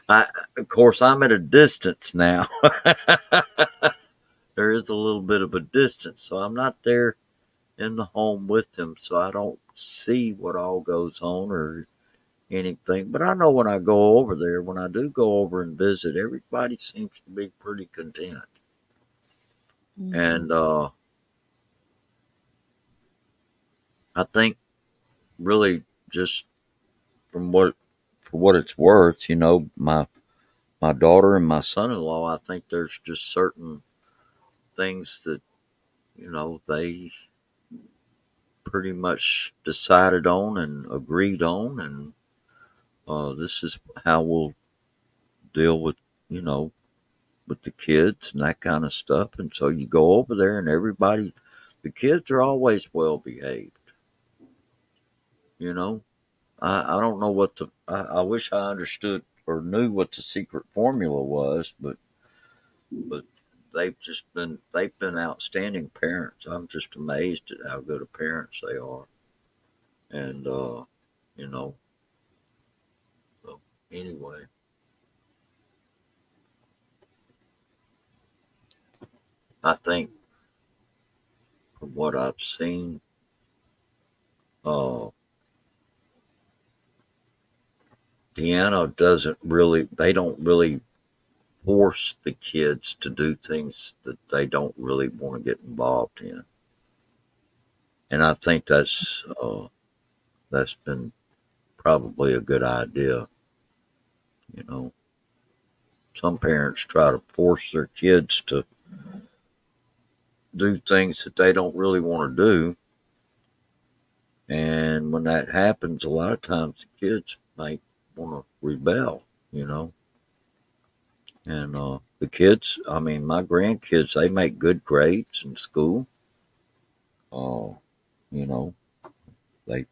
A: I, of course, I'm at a distance now. There is a little bit of a distance. So I'm not there in the home with them. So I don't see what all goes on or anything. But I know when I go over there, when I do go over and visit, everybody seems to be pretty content.
B: Mm-hmm.
A: And I think really just from for what it's worth, my daughter and my son-in-law, I think there's just certain things that they pretty much decided on and agreed on, and this is how we'll deal with you know with the kids and that kind of stuff. And so you go over there, and the kids are always well behaved. You know, I don't know what I wish I understood or knew what the secret formula was, but they've been outstanding parents. I'm just amazed at how good of parents they are. And you know, so anyway, I think from what I've seen, uh, Deanna doesn't really. They don't really force the kids to do things that they don't really want to get involved in. And I think that's been probably a good idea. You know, some parents try to force their kids to do things that they don't really want to do. And when that happens, a lot of times the kids might want to rebel, you know. And the kids, I mean, my grandkids, they make good grades in school. Uh, you know, they,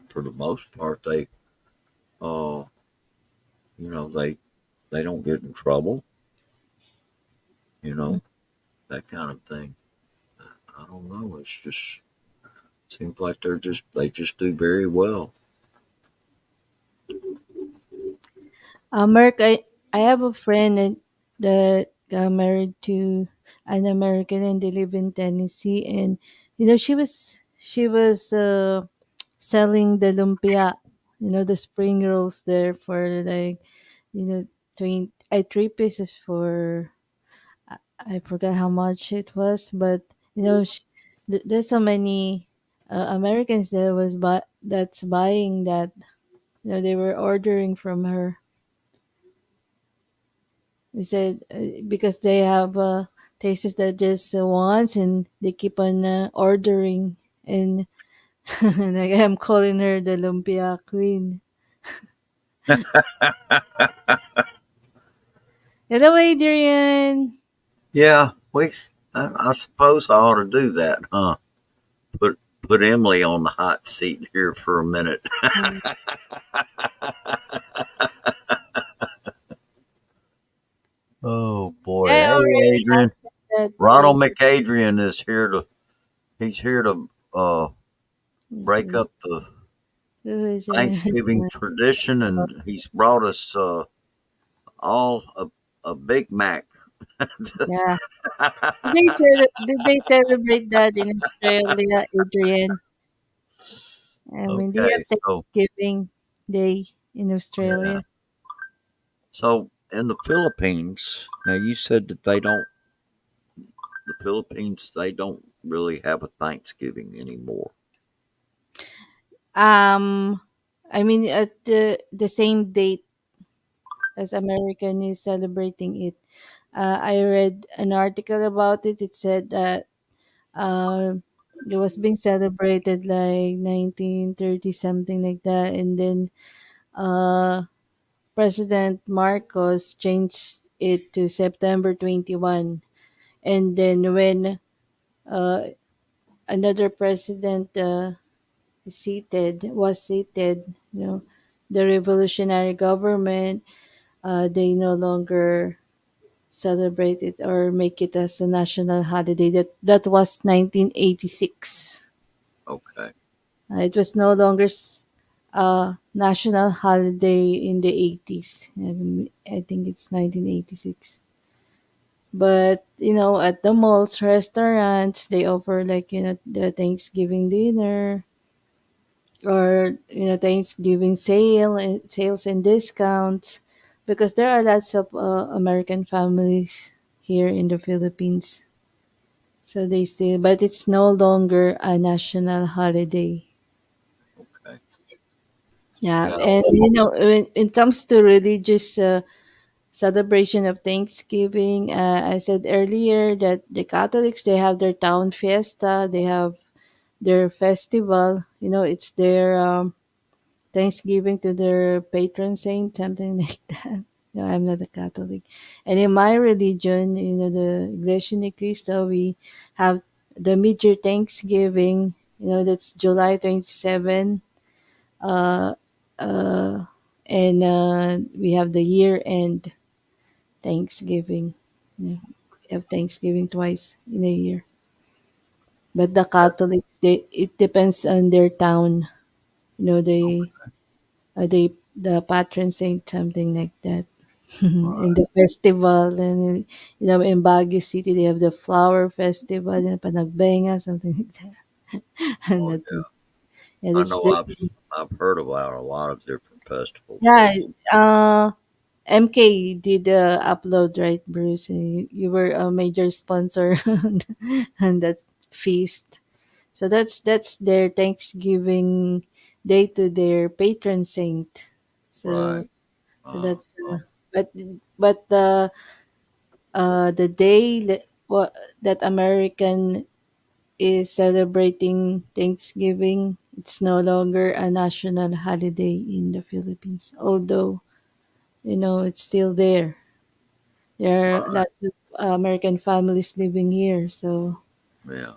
A: for the most part, uh, they don't get in trouble, you know, that kind of thing. I don't know. It's just seems like they just do very well.
B: Mark, I have a friend that got married to an American, and they live in Tennessee. And she was selling the lumpia, the spring rolls there for like, 3 pieces for, I forgot how much it was, but there's so many Americans that's buying that. They were ordering from her. They said because they have tastes that just once, and they keep on ordering, and like I'm calling her the lumpia queen. Hello, Adrian.
A: Yeah, I suppose I ought to do that, huh? Put Emily on the hot seat here for a minute.
B: Mm.
A: Oh boy.
B: I
A: Hey,
B: already
A: Adrian.
B: answered that.
A: Ronald McAdrian is here to. He's here to break up the
B: Who is
A: Thanksgiving tradition, and he's brought us all a Big Mac.
B: yeah. Did they celebrate that in Australia, Adrian? I mean, they
A: Okay,
B: have Thanksgiving Day in
A: yeah.
B: Australia.
A: So in the Philippines, now you said that the Philippines they don't really have a Thanksgiving anymore.
B: Um, I mean, at the same date as American is celebrating it. I read an article about it. It said that uh, it was being celebrated like 1930 something like that, and then uh, President Marcos changed it to September 21, and then when uh, another president was seated, the revolutionary government, they no longer celebrate it or make it as a national holiday. That was 1986.
A: Okay.
B: It was no longer a national holiday in the 80s. I think it's 1986. But at the malls, restaurants, they offer like the Thanksgiving dinner or Thanksgiving sales and discounts, because there are lots of American families here in the Philippines. So they still, but it's no longer a national holiday.
A: Okay.
B: Yeah,
A: Yeah.
B: and when it comes to religious celebration of Thanksgiving, I said earlier that the Catholics, they have their town fiesta, they have their festival. It's their Thanksgiving to their patron saint, something like that. No, I'm not a Catholic. And in my religion, the Iglesia Ni Cristo, we have the mid-year Thanksgiving, that's July 27. Uh, uh, and we have the year-end Thanksgiving. Yeah, we have Thanksgiving twice in a year. But the Catholics, it depends on their town. They the patron saint, something like that. In
A: Right.
B: the festival, and in Baguio City they have the flower festival and Panagbenga, something like that. And
A: Oh
B: that,
A: yeah.
B: yeah,
A: I
B: that's
A: know.
B: the
A: I've heard about a lot of different festivals
B: yeah.
A: there.
B: MK did upload, right, Bruce? You were a major sponsor on that feast. So that's their Thanksgiving day to their patron saint. So
A: Right.
B: so
A: Uh,
B: that's but but the day that American is celebrating Thanksgiving, it's no longer a national holiday in the Philippines. Although it's still there. There are
A: right.
B: lots of American families living here, so
A: Yeah.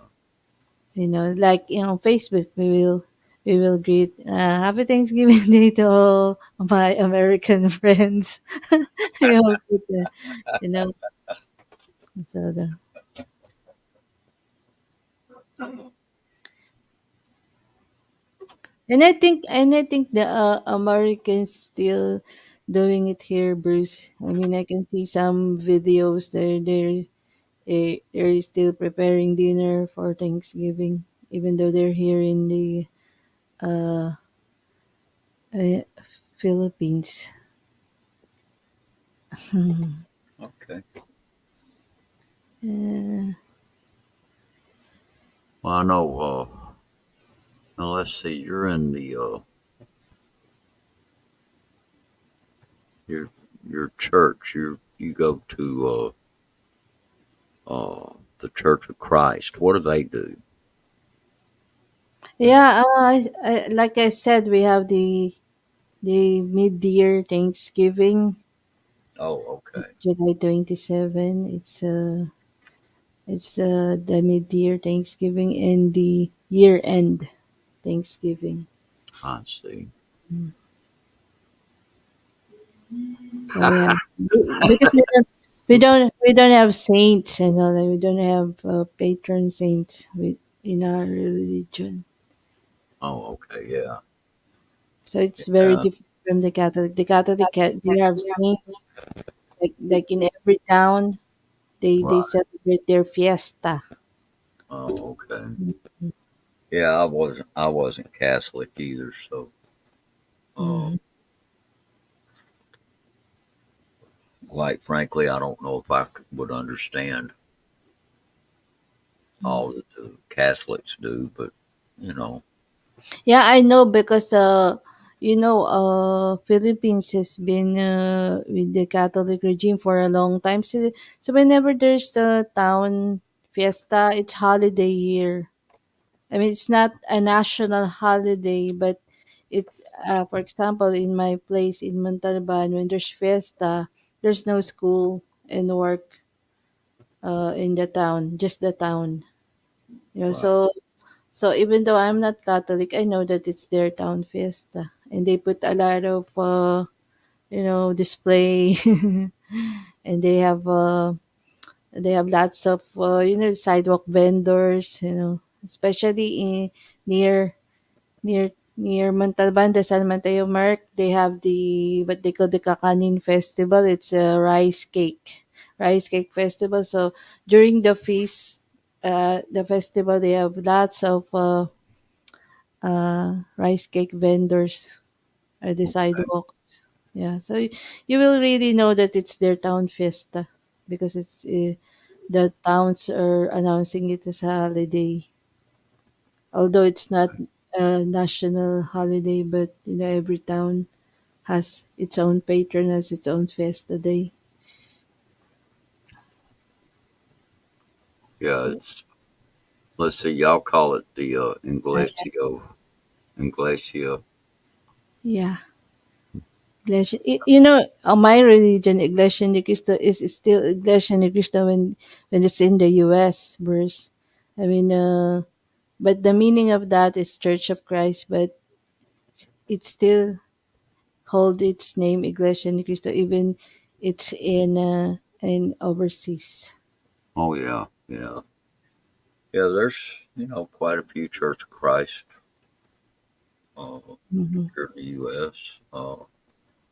B: like Facebook, we will greet Happy Thanksgiving Day to all my American friends. We all put you know, so and I think the Americans still doing it here, Bruce. I mean, I can see some videos. They're still preparing dinner for Thanksgiving, even though they're here in the uh, uh Philippines.
A: Okay.
B: Uh,
A: Well, I know. Now let's see. You're in the your your church. You go to the Church of Christ. What do they do?
B: yeah, like I said, we have the mid-year Thanksgiving,
A: Oh, okay.
B: July 27. It's the mid-year Thanksgiving and the year-end Thanksgiving.
A: I see.
B: So we have, because we don't have saints and all that. We don't have patron saints in our religion.
A: Oh, okay. Yeah.
B: So it's very
A: Yeah.
B: different from the Catholic. The Catholic, they have saints like in every town. They
A: Right.
B: celebrate their fiesta.
A: Oh, okay. Yeah, I wasn't Catholic either, so uh,
B: Mhm.
A: quite frankly, I don't know if would understand. all that the Catholics do, but you know,
B: Yeah, I know because Philippines has been with the Catholic regime for a long time. So whenever there's the town fiesta, it's holiday here. I mean, it's not a national holiday, but it's for example, in my place in Montalban, when there's fiesta, there's no school and work in the town, just the town.
A: right,
B: So even though I'm not Catholic, I know that it's their town fiesta, and they put a lot of display, and they have lots of sidewalk vendors, especially near near Montalban, the San Mateo Mark. They have the what they call the Kakanin Festival. It's a rice cake festival. So during the feast, the festival, they have lots of rice cake vendors at the
A: okay,
B: sidewalks. Yeah, so you will really know that it's their town fiesta because it's the towns are announcing it as a holiday. Although it's not a national holiday, but every town has its own patron, has its own fiesta day.
A: yeah, it's let's see, y'all call it the Inglesia.
B: Yeah, Iglesia. My religion, Iglesia Ni Cristo, is still Iglesia Ni Cristo when it's in the U.S. Verse. I mean, but the meaning of that is Church of Christ, but it still hold its name Iglesia Ni Cristo, even it's in overseas.
A: Oh yeah, yeah, yeah. There's quite a few Church of Christ uh,
B: Hmm.
A: here in the U.S.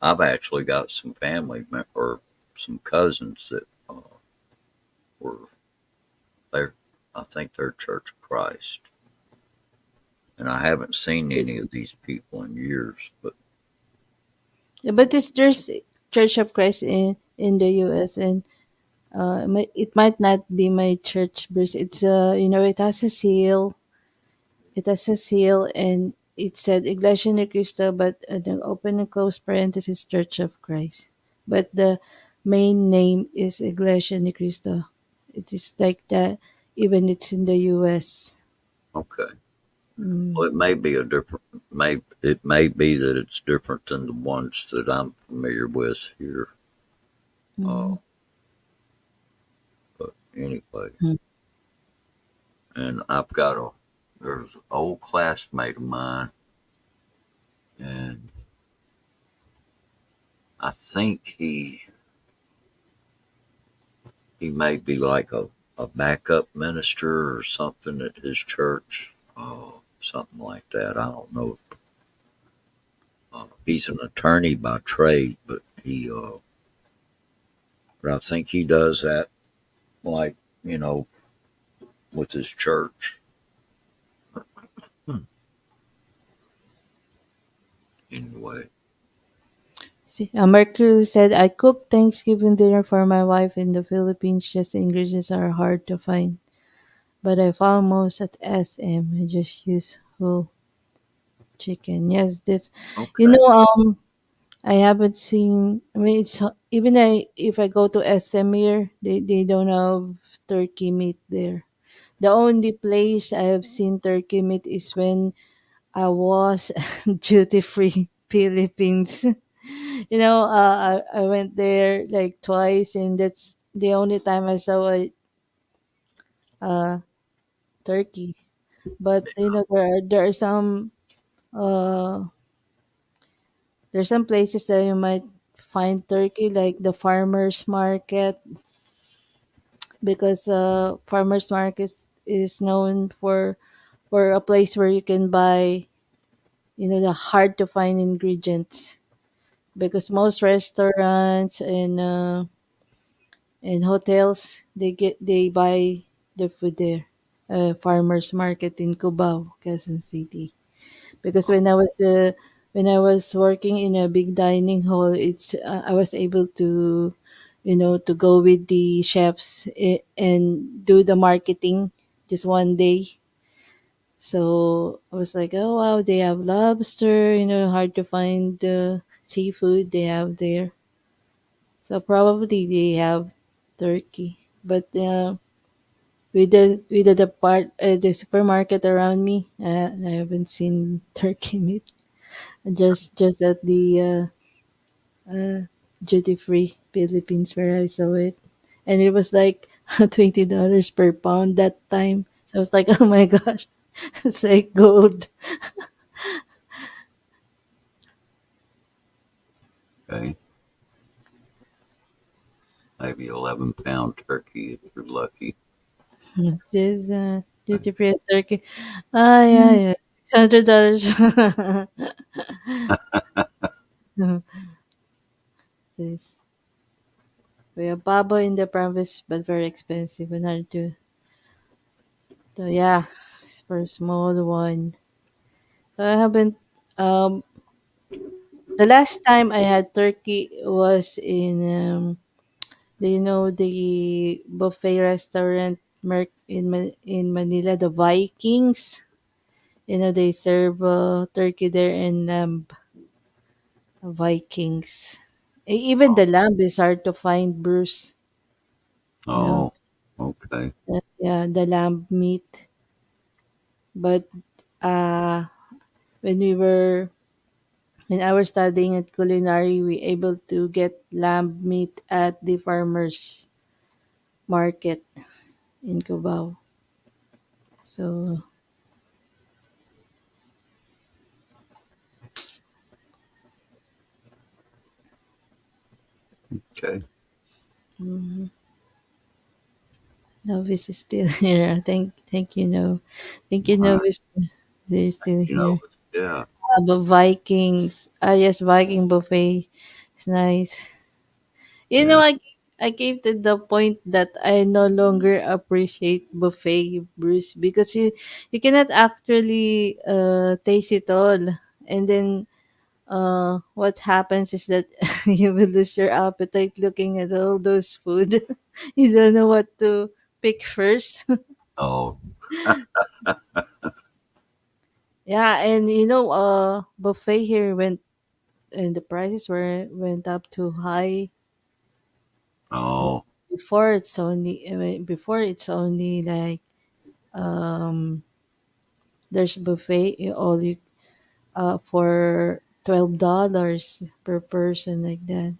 A: I've actually got some or some cousins that were there. I think they're Church of Christ, and I haven't seen any of these people in years. But
B: Yeah, but there's Church of Christ in the U.S. and it might not be my church verse. It's it has a seal. It has a seal, and it said Iglesia Ni Cristo, but the open and close parenthesis Church of Christ. But the main name is Iglesia Ni Cristo. It is like that, even it's in the U.S.
A: okay,
B: Mm.
A: well, it may be a different. It may be that it's different than the ones that I'm familiar with here. Uh,
B: Mm.
A: but anyway,
B: Mm.
A: and there's an old classmate of mine, and I think he may be like a backup minister or something at his church, something like that. I don't know. He's an attorney by trade, but I think he does that like you know with his church. Hmm. Anyway,
B: See, Mercury said, I cooked Thanksgiving dinner for my wife in the Philippines. Just the ingredients are hard to find. But I found most at SM. I just use whole chicken. Yes, this, you
A: okay,
B: know, I haven't seen, I mean, even if I go to SM here, they don't have turkey meat there. The only place I have seen turkey meat is when I was duty free Philippines. I went there like twice, and that's the only time I saw a turkey. But there are uh there's some places that you might find turkey, like the farmers market, because farmers market is known for a place where you can buy the hard to find ingredients, because most restaurants and hotels, they buy the food there. Farmers market in Cubao, Quezon City. Because when I was working in a big dining hall, I was able to go with the chefs and do the marketing just one day. So I was like, oh wow, they have lobster. Hard to find the seafood they have there. So probably they have turkey, but with the supermarket around me, I haven't seen turkey meat. Just at the duty free Philippines where I saw it, and it was like $20 per pound that time. So I was like, oh my gosh, it's like gold.
A: Okay. Maybe 11-pound turkey if you're lucky.
B: This duty free turkey. Ah, yeah, yeah, $600. This we have babo in the province, but very expensive and hard to. So yeah, it's for a small one. So I haven't. Um, the last time I had turkey was in. Do you know the buffet restaurant in Manila, the Vikings? They serve turkey there and Vikings. Even the lamb is hard to find, Bruce. You know,
A: Oh, okay.
B: yeah, the lamb meat. But uh, when we were when I was studying at culinary, we able to get lamb meat at the farmers market in Cubao. So
A: Okay.
B: Novice is still here. Thank you, no. Thank you,
A: All right.
B: Novice. They're still
A: You know,
B: here.
A: yeah,
B: But Vikings. Yes, Viking buffet. It's nice. You know,
A: yeah.
B: I came to the point that I no longer appreciate buffet, Bruce, because you cannot actually taste it all, and then what happens is that you will lose your appetite looking at all those food. You don't know what to pick first.
A: Oh,
B: Yeah, and buffet here went and the prices went up too high. Uh,
A: oh,
B: before it's only like um there's buffet all you for $12 per person like that.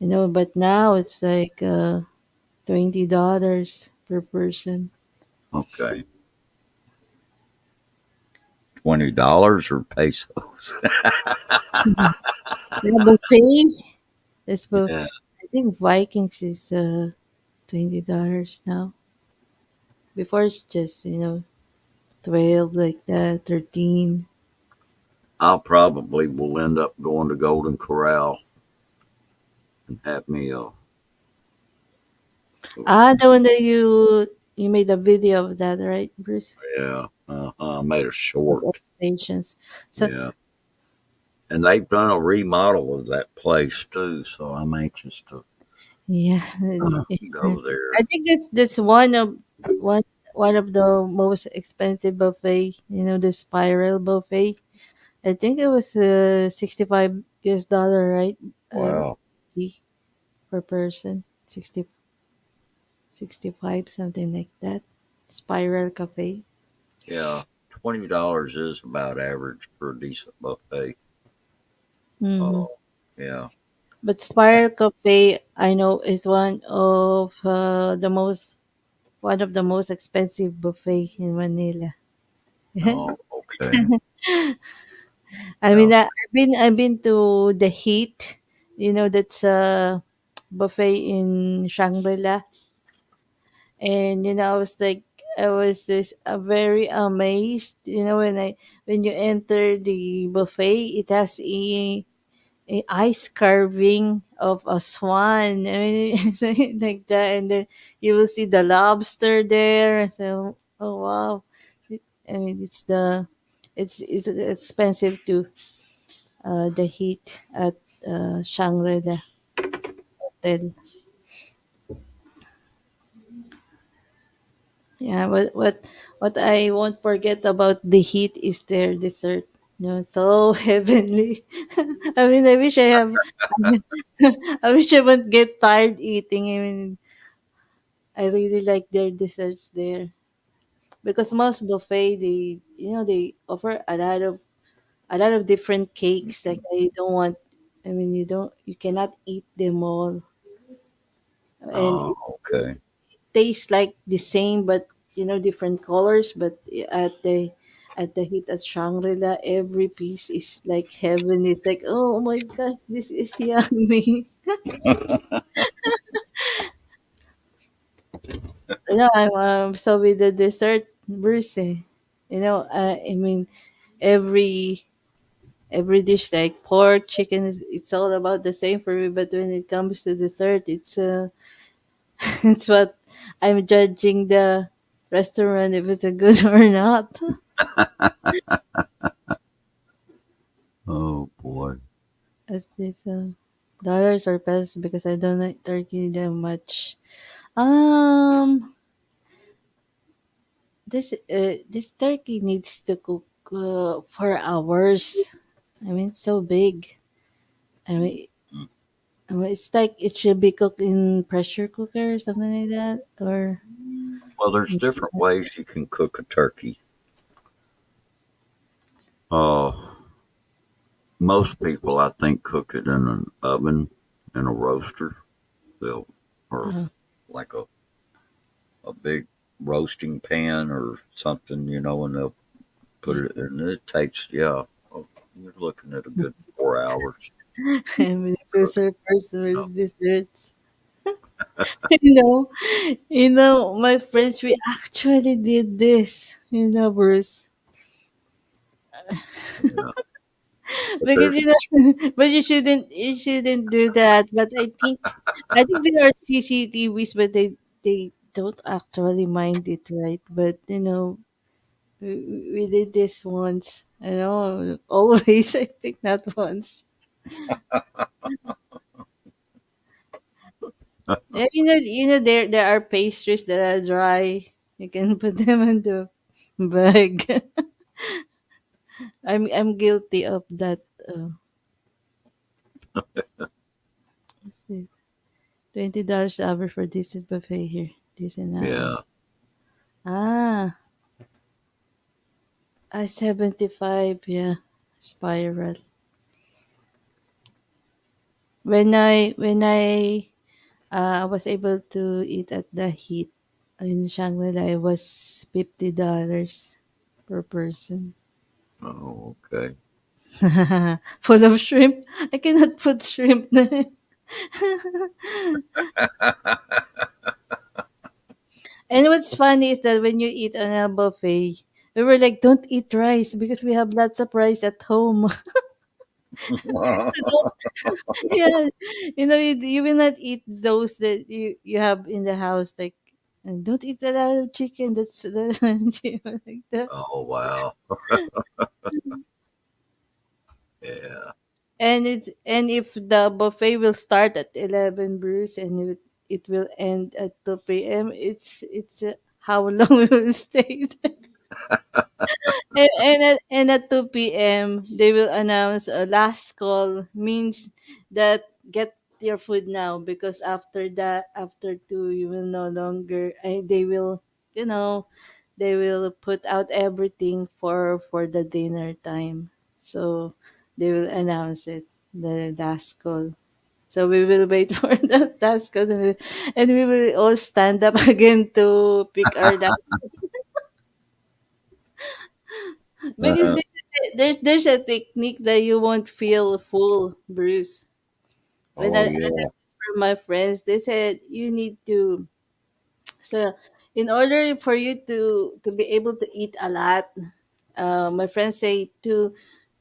B: But now it's like $20 per person.
A: okay. $20 or pesos?
B: Yeah, buffet.
A: Yeah.
B: I think Vikings is $20 now. Before it's just 12 like that, 13.
A: I'll probably will end up going to Golden Corral and have me a
B: The one that you made a video of that, right, Bruce?
A: yeah. I made a
B: Of all
A: short.
B: stations. So
A: Yeah, and they've done a remodel of that place too. So I'm anxious to
B: yeah,
A: go
B: I
A: there.
B: think that's one of the most expensive buffet. The spiral buffet. I think it was $65 right?
A: Wow.
B: G per person, 65 something like that. Spiral cafe.
A: Yeah, $20 is about average for a decent buffet.
B: Mm-hmm.
A: Oh, yeah.
B: But Spiral Cafe, I know, is one of the most expensive buffet in Manila.
A: Oh, okay.
B: I
A: Yeah.
B: mean, I've been to the Heat. That's a buffet in Shangri-La, and I was very amazed. When you enter the buffet, it has a ice carving of a swan. I mean, something like that, and then you will see the lobster there. So, oh wow! I mean, it's expensive too. The heat at Shangri-La Hotel. Yeah, what I won't forget about the heat is their dessert. So heavenly. I mean, I wish I have. I wish I won't get tired eating. I mean, I really like their desserts there because most buffet they offer a lot of different cakes. Like I don't want. I mean, you cannot eat them all, and
A: Oh, okay.
B: tastes like the same but different colors, but at the heat at Shangri-La, every piece is like heaven. It's like, oh my gosh, this is yummy. I'm so with the dessert, Bruce, I mean, every every dish like pork, chicken, it's all about the same for me, but when it comes to dessert, it's it's what I'm judging the restaurant if it's a good or not.
A: Oh boy.
B: As this dollars or pesos because I don't like turkey that much. Um, this turkey needs to cook for hours. I mean, it's so big. I mean, it's like it should be cooked in pressure cooker or something like that, or
A: Well, there's different ways you can cook a turkey. Oh, most people, I think, cook it in an oven, in a roaster. They'll, or
B: uh,
A: like a big roasting pan or something, and they'll put
B: yeah.
A: it, and it takes, yeah, oh, you're looking at a good 4 hours
B: I'm a
A: cook.
B: dessert person
A: Oh,
B: with desserts. you know, my friends, we actually did this. Bruce.
A: yeah, but
B: Because
A: there's
B: but you shouldn't do that. But I think there are CCTVs, but they don't actually mind it, right? But we did this once. Always. I think not once. Yeah, there are pastries that are dry. You can put them in the bag. I'm guilty of that. What's this? $20 hour for this is buffet here. This and
A: yeah.
B: hours. Ah, 75. Yeah, spiral. When I was able to eat at the heat in Shangri-La, it was $50 per person.
A: Oh, okay.
B: Full of shrimp. I cannot put shrimp there. And what's funny is that when you eat on a buffet, we were like, don't eat rice because we have lots of rice at home. So don't, yeah, you will not eat those that you have in the house. Like, and don't eat a lot of chicken. That's like that.
A: Oh, wow. Yeah.
B: And if the buffet will start at 11, Bruce, and it will end at 2 p.m., it's how long we will stay. And at 2 p.m., they will announce a last call, means that get your food now because after that, after 2, you will no longer, you know, they will put out everything for the dinner time. So they will announce it, the last call. So we will wait for that last call, and we will all stand up again to pick our last, because there's a technique that you won't feel full, Bruce. When I
A: Oh,
B: learned
A: yeah.
B: this from my friends, they said you need to. So, in order for you to be able to eat a lot, my friends say to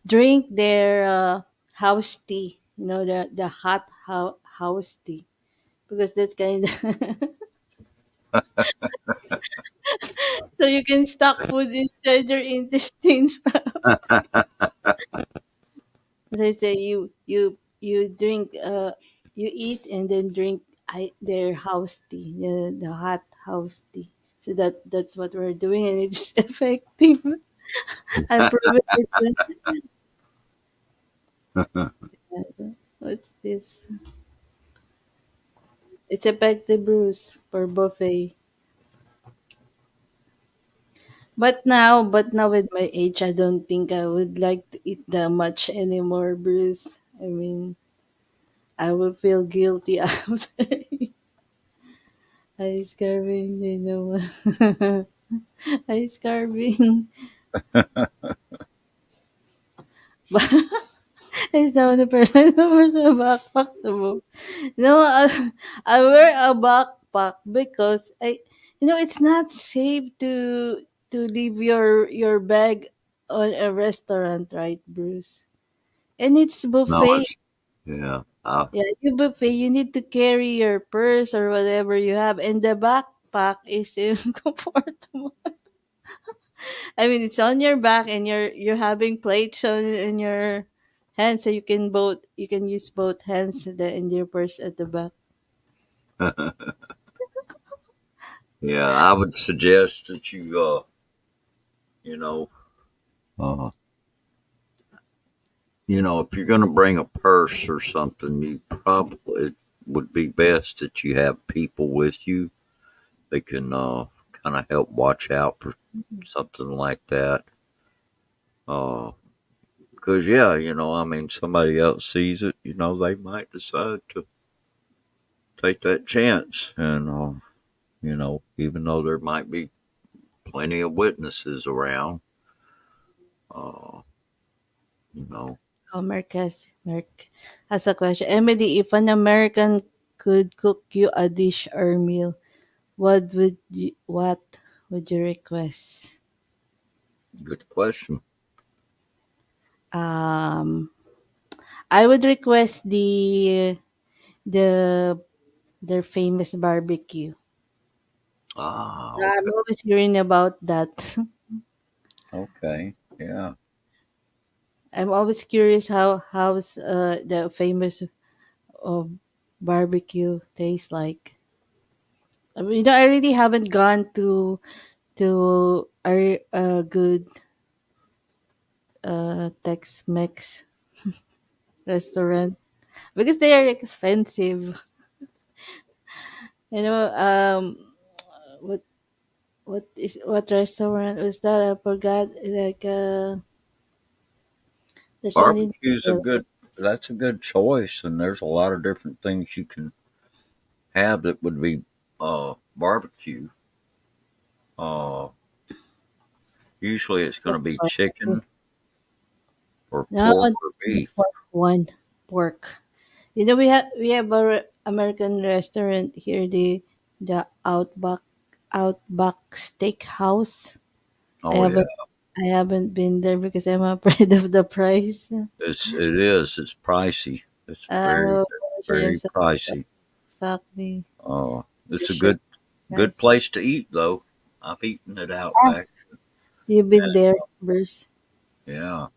B: drink their house tea. The hot house tea, because that's kind of so you can stock food inside your intestines. They say you drink you eat and then drink their house tea, the hot house tea. So that's what we're doing, and it's effective. I'm proving it. What's this? It's effective, Bruce, for buffet. But now with my age, I don't think I would like to eat that much anymore, Bruce. I mean, I will feel guilty after ice carving, you know. Ice carving. But it's not the person who wears a backpack to move. No, I wear a backpack because it's not safe to leave your bag on a restaurant, right, Bruce? And it's
A: No,
B: buffet.
A: it's yeah.
B: Yeah, you buffet. You need to carry your purse or whatever you have, and the backpack is comfortable. I mean, it's on your back, and you're having plates on in your hands, so you can use both hands in your purse at the back.
A: Yeah, I would suggest that you know, uh, if you're going to bring a purse or something, you probably it would be best that you have people with you. They can kind of help watch out for something like that. Because yeah, I mean, somebody else sees it, they might decide to take that chance, and even though there might be plenty of witnesses around, uh, you know,
B: Mark has a question. Emily, if an American could cook you a dish or meal, what would you request?
A: good question.
B: Um, I would request the their famous barbecue.
A: Ah,
B: I'm
A: okay,
B: always hearing about that.
A: okay, yeah.
B: I'm always curious how's the famous uh, barbecue tastes like. I mean, I really haven't gone to a good Tex-Mex restaurant because they are expensive. You know, what what restaurant was that? I forgot. Like there's one in
A: Barbecue's a good. That's a good choice, and there's a lot of different things you can have that would be barbecue. Uh, Usually, it's going to be chicken or
B: no, I
A: pork
B: want
A: or
B: the
A: beef.
B: pork one. Pork. We have a American restaurant here, the Outback Steakhouse. I
A: Oh yeah,
B: haven't I haven't been there because I'm afraid of the price.
A: it is. It's pricey. It's very,
B: Actually,
A: very pricey.
B: exactly.
A: It's a
B: Usually,
A: good
B: nice.
A: place to eat though. I've eaten it out
B: Ah,
A: back.
B: you've been there, Bruce.
A: Yeah,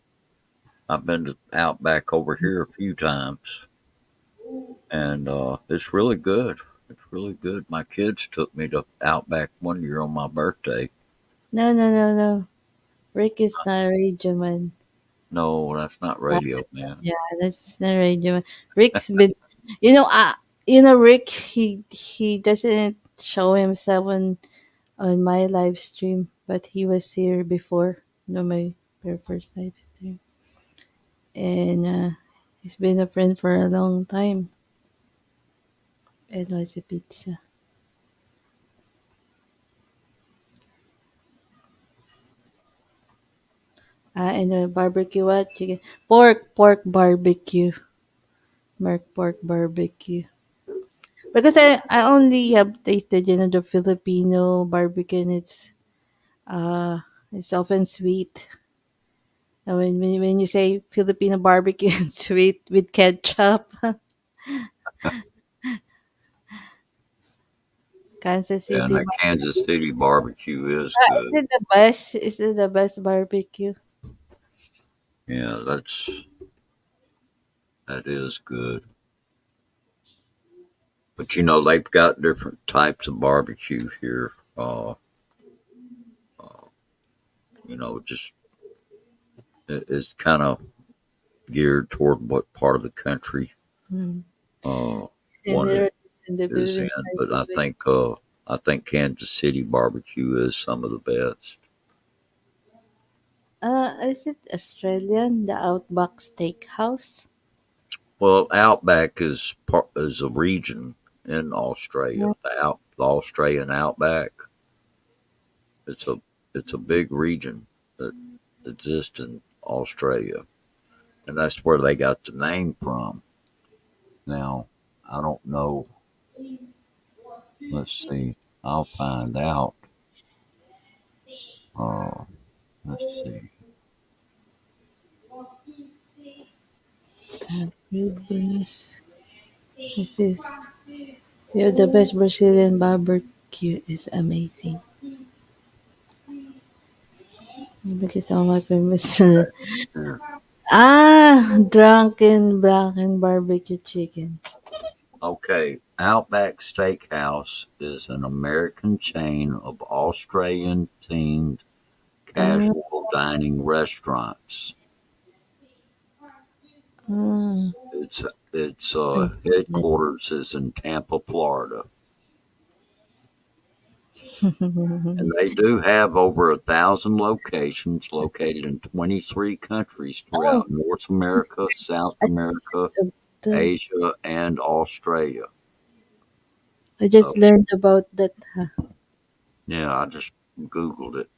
A: I've been to Outback over here a few times, and it's really good. It's really good. My kids took me to Outback one year on my birthday.
B: No, no, no, no. Rick is not a radio man.
A: No, that's not
B: Ah,
A: radio, man.
B: yeah, that's not a radio man. Rick's been, Rick. He doesn't show himself on my live stream, but he was here before. My very first live stream, and he's been a friend for a long time. It was a pizza. And a barbecue what? Chicken. Pork barbecue. Pork barbecue. Because I only have tasted, the Filipino barbecue, and uh it's often sweet. And when you say Filipino barbecue and sweet with ketchup, Kansas
A: Yeah, and
B: City
A: that Kansas City barbecue is
B: Is
A: good.
B: it the best? Is it the best barbecue?
A: Yeah, that is good. But they've got different types of barbecue here. just it's kind of geared toward what part of the country
B: Mm.
A: uh,
B: And
A: one
B: there are in the
A: is in.
B: Philippines, by
A: But
B: the way.
A: I think Kansas City barbecue is some of the best.
B: Is it Australian? The Outback Steakhouse?
A: Well, Outback is a region in Australia.
B: Yeah.
A: The Australian Outback. It's a it's a big region that exists in Australia, and that's where they got the name from. Now, I don't know. Let's see. I'll find out. Uh, let's see.
B: Goodness. This is yeah, the best Brazilian barbecue is amazing. Because all my famous
A: Here.
B: drunken blackened barbecue chicken.
A: Okay, Outback Steakhouse is an American chain of Australian themed
B: Ah,
A: casual dining restaurants.
B: ah.
A: Its
B: I
A: headquarters is in Tampa, Florida, and they do have over 1,000 locations located in 23 countries
B: oh,
A: throughout North America, South
B: I just
A: America,
B: learned about
A: Asia, and Australia.
B: I
A: So
B: just learned about that. Huh?
A: yeah, I just Googled it,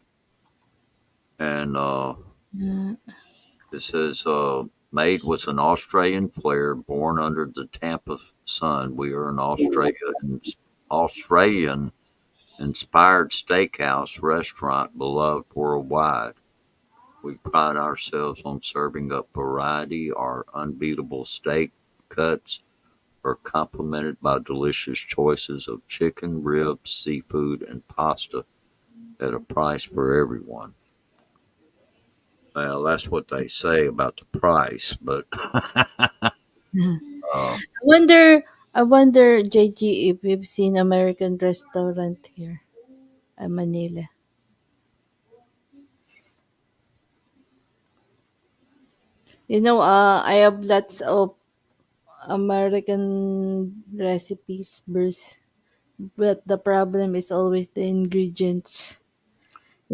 A: and
B: Uh,
A: it says made with an Australian flair, born under the Tampa sun. We are an Australian inspired steakhouse restaurant beloved worldwide. We pride ourselves on serving up variety. Our unbeatable steak cuts are complemented by delicious choices of chicken, ribs, seafood, and pasta at a price for everyone. Well, that's what they say about the price, but uh,
B: I wonder, JG, if we've seen American restaurant here in Manila. I have lots of American recipes, Bruce, but the problem is always the ingredients.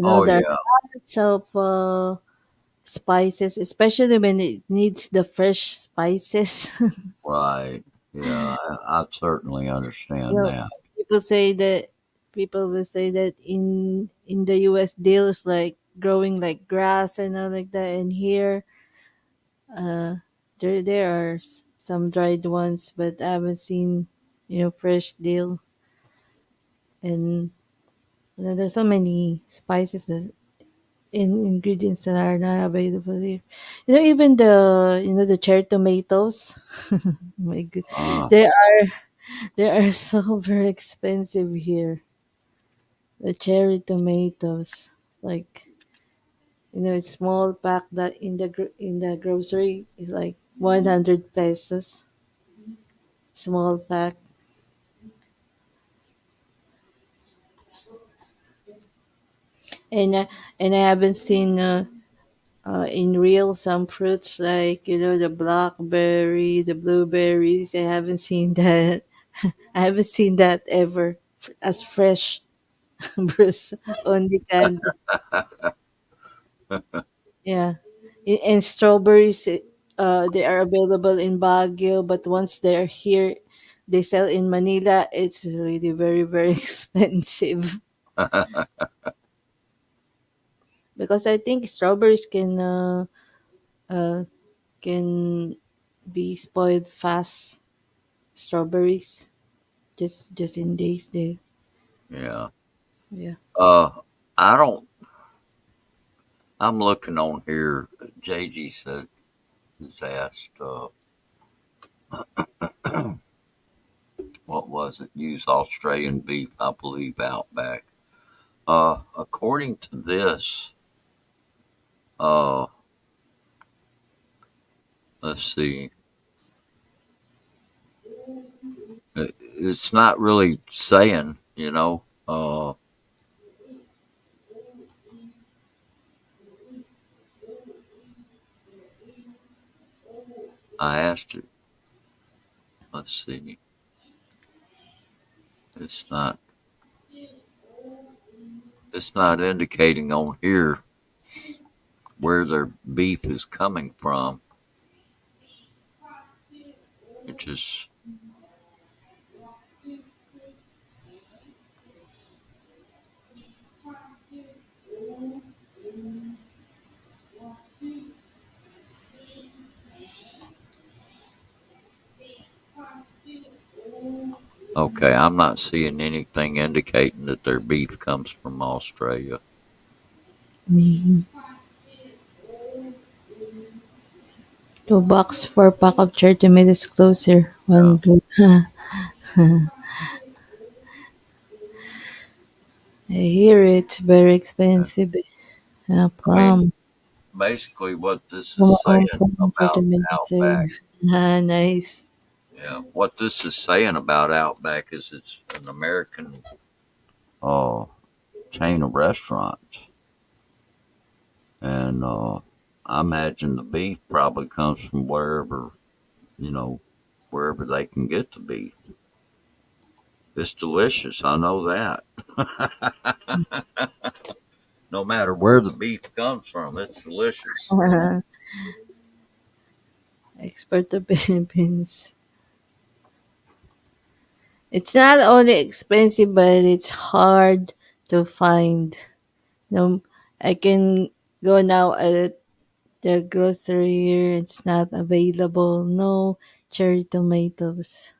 A: oh
B: There
A: yeah,
B: are lots of spices, especially when it needs the fresh spices.
A: right, yeah, I certainly
B: you
A: understand
B: know,
A: that.
B: people say that people will say that in the US deal is like growing like grass and all like that, and here uh there are some dried ones, but I haven't seen fresh deal, and there's so many spices that in ingredients that are not available here. Even the cherry tomatoes. My god,
A: Uh,
B: they are so very expensive here. The cherry tomatoes, like a small pack that in the grocery is like 100 pesos. Small pack, and and I haven't seen in real some fruits like the blackberry, the blueberries. I haven't seen that. I haven't seen that ever as fresh, Bruce. Only canned. Yeah. And strawberries, they are available in Baguio, but once they're here, they sell in Manila. It's really very, very expensive because I think strawberries can be spoiled fast. Strawberries just in days. They
A: yeah.
B: yeah.
A: Uh, I don't. I'm looking on here. JG said has asked, what was it? Use Australian beef, I believe, Outback. According to this, uh, let's see. It's not really saying. I asked it. Let's see. It's not. It's not indicating on here where their beef is coming from. It just okay. I'm not seeing anything indicating that their beef comes from Australia.
B: Mhm. 2 bucks for pack of 30 minutes closer.
A: Yeah.
B: One good. I hear it's very expensive.
A: I mean,
B: Plum.
A: basically, what this is
B: Come on,
A: saying
B: plum 30
A: about
B: minutes.
A: Outback.
B: Nice.
A: Yeah. What this is saying about Outback is it's an American uh, chain of restaurants, and I imagine the beef probably comes from wherever you know wherever they can get the beef. It's delicious. I know that. No matter where the beef comes from, it's delicious.
B: Export to Philippines. It's not only expensive, but it's hard to find. No, I can go now at the grocery here. It's not available. No cherry tomatoes.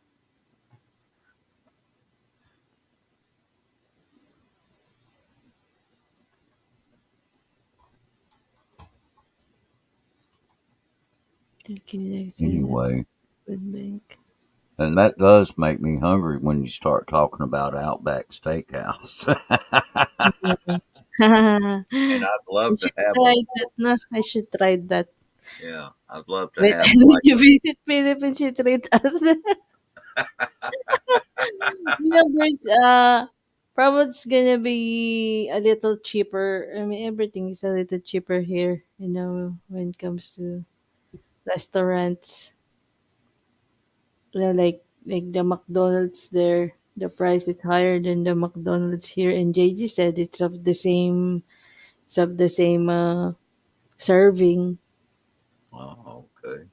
B: Thank you, next
A: Anyway,
B: food bank.
A: and that does make me hungry when you start talking about Outback Steakhouse. And I'd
B: I
A: love to
B: should
A: have a
B: try that. No, I should try that.
A: yeah, I'd love to
B: When,
A: have
B: when
A: like
B: you visit Philippines, you treat us. There's probably it's gonna be a little cheaper. I mean, everything is a little cheaper here. When it comes to restaurants, like the McDonald's there, the price is higher than the McDonald's here. And JG said it's of the same. It's of the same serving.
A: oh, okay.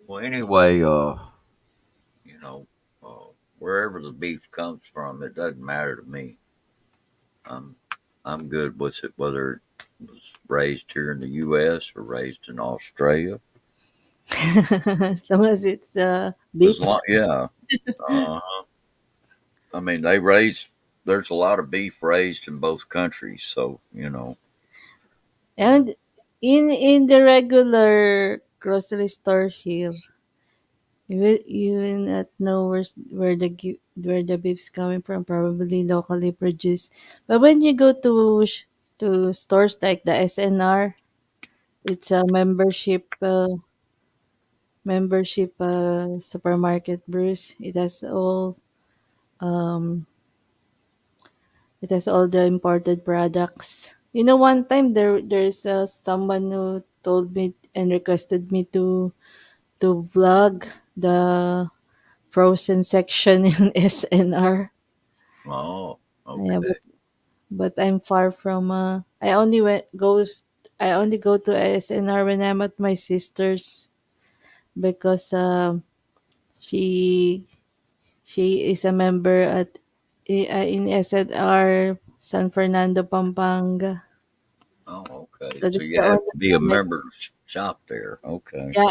A: Well, anyway, you know, wherever the beef comes from, it doesn't matter to me. I'm I'm good with it, whether it was raised here in the U.S. or raised in Australia.
B: As long as it's
A: As
B: beef.
A: long, yeah. Uh, I mean, they raise. There's a lot of beef raised in both countries, so
B: And in the regular grocery store here, you will not know where the beef's coming from. Probably locally produced. But when you go to stores like the SNR, it's a membership supermarket, Bruce. Um it has all the imported products. One time there's someone who told me and requested me to vlog the frozen section in SNR.
A: oh,
B: Yeah,
A: okay.
B: but I'm far from. I only go to SNR when I'm at my sister's because she she is a member in SNR San Fernando, Pampanga.
A: Oh, okay.
B: So
A: So
B: that's
A: you
B: the
A: have
B: only
A: to be a
B: time I
A: member shop there. Okay.
B: Yeah,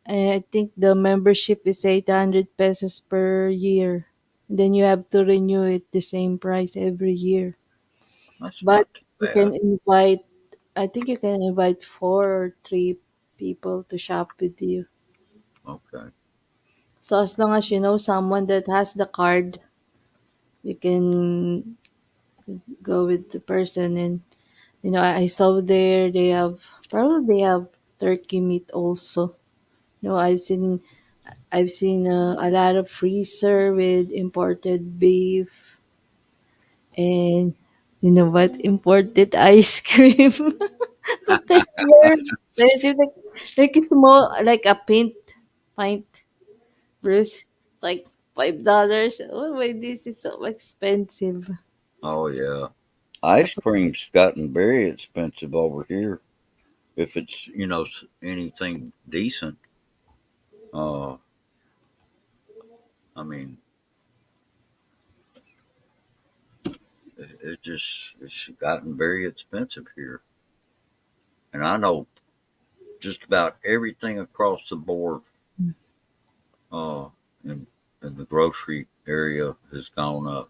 B: I think the membership is 800 pesos per year. Then you have to renew it the same price every year.
A: That's
B: But
A: not too
B: you can
A: bad.
B: invite, I think you can invite 4 or 3 people to shop with you.
A: Okay.
B: So as long as you know someone that has the card, you can go with the person. And I saw there they have turkey meat also. I've seen a lot of freezer with imported beef, and you know what? Imported ice cream. But that's very expensive. Like a small, like a pint, Bruce. It's like $5. Oh, why this is so expensive?
A: Oh yeah, ice cream's gotten very expensive over here. If it's anything decent, uh, I mean, it's gotten very expensive here, and I know just about everything across the board. Uh, in in the grocery area has gone up.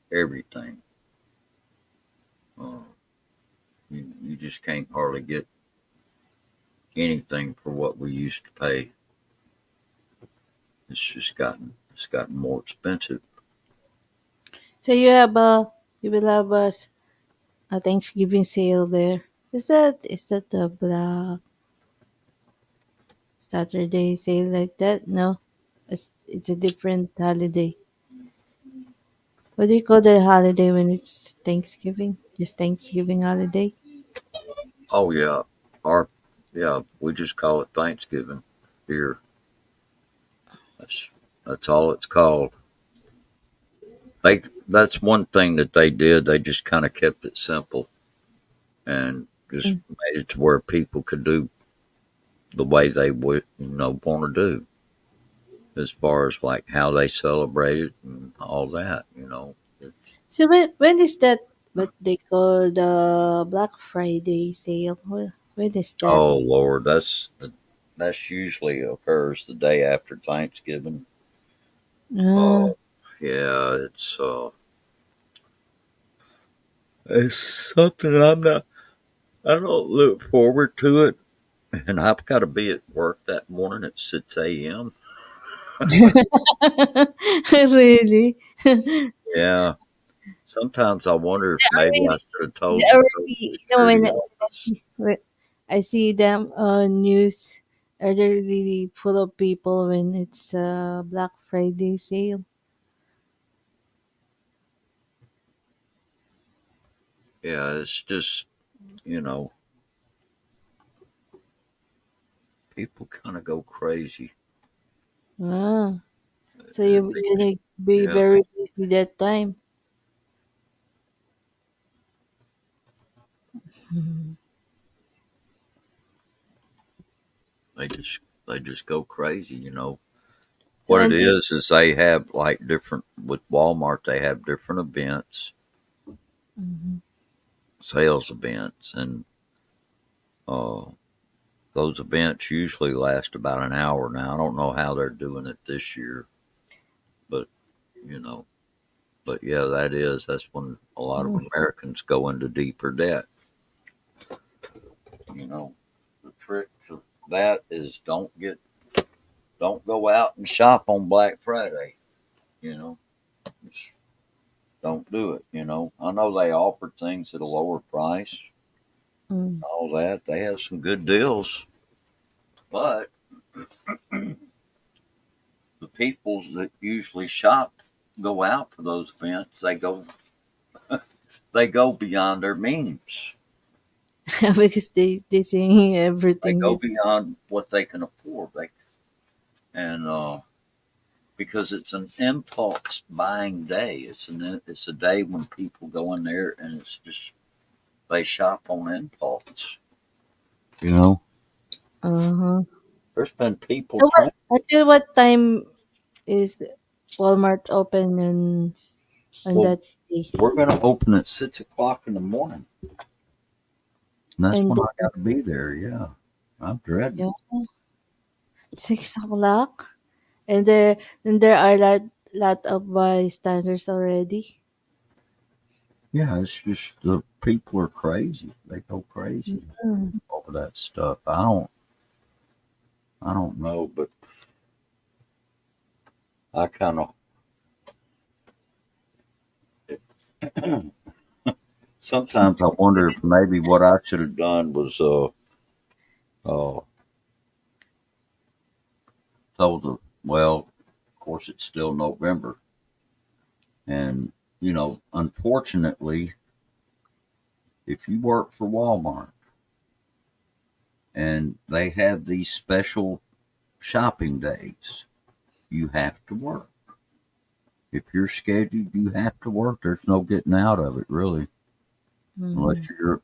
A: Everything. Uh, you just can't hardly get anything for what we used to pay. It's gotten more expensive.
B: So you will have a Thanksgiving sale there. Is that the Black Saturday sale like that? No, it's a different holiday. What do you call the holiday when it's Thanksgiving? Just Thanksgiving holiday?
A: Oh yeah, our yeah, we just call it Thanksgiving here. That's that's all it's called. That's one thing that they did. They just kind of kept it simple and just
B: Mm.
A: made it to where people could do the way they would want to do as far as like how they celebrate it and all that.
B: So when is that? What they call the Black Friday sale? When is that?
A: Oh Lord, that's usually occurs the day after Thanksgiving.
B: Ah,
A: Oh yeah, it's something I don't look forward to it, and I've got to be at work that morning at 6 a.m.
B: really?
A: Yeah, sometimes I wonder if
B: I
A: maybe I
B: really,
A: should have
B: they
A: told the Social
B: already,
A: Security office.
B: when I see them news, are they really full of people when it's Black Friday sale?
A: Yeah, it's just you know people kind of go crazy.
B: Ah, so
A: They
B: you're
A: just
B: gonna be
A: yeah
B: very busy that time.
A: they just go crazy.
B: So
A: What it
B: and then,
A: is they have like different with Walmart. They have different events,
B: Mhm.
A: sales events, and uh, those events usually last about an hour. Now I don't know how they're doing it this year, but you know, but yeah, that's when a lot of Americans go into deeper debt. You know, the trick to that is don't go out and shop on Black Friday. You know, just don't do it. I know they offer things at a lower price,
B: Mm.
A: all that. They have some good deals, but the people that usually shop go out for those events. They go beyond their means.
B: Because they saying
A: They
B: everything
A: go
B: is.
A: beyond what they can afford. And because it's an impulse buying day. It's a day when people go in there and it's just they shop on impulse. You know,
B: Uh-huh.
A: there's been people
B: So what
A: trying.
B: until what time is Walmart open on
A: Well,
B: that day?
A: we're going to open at 6 o'clock in the morning, and that's
B: And
A: when I got to be there. Yeah, I'm dreading
B: yeah,
A: it.
B: 6 o'clock. And there are lot of bystanders already.
A: Yeah, it's just the people are crazy. They go crazy
B: Mm.
A: over that stuff. I don't know, but I kind of sometimes I wonder if maybe what I should have done was uh told the well, of course it's still November, and unfortunately, if you work for Walmart, and they have these special shopping days. You have to work. If you're scheduled, you have to work. There's no getting out of it, really,
B: Mhm.
A: unless you're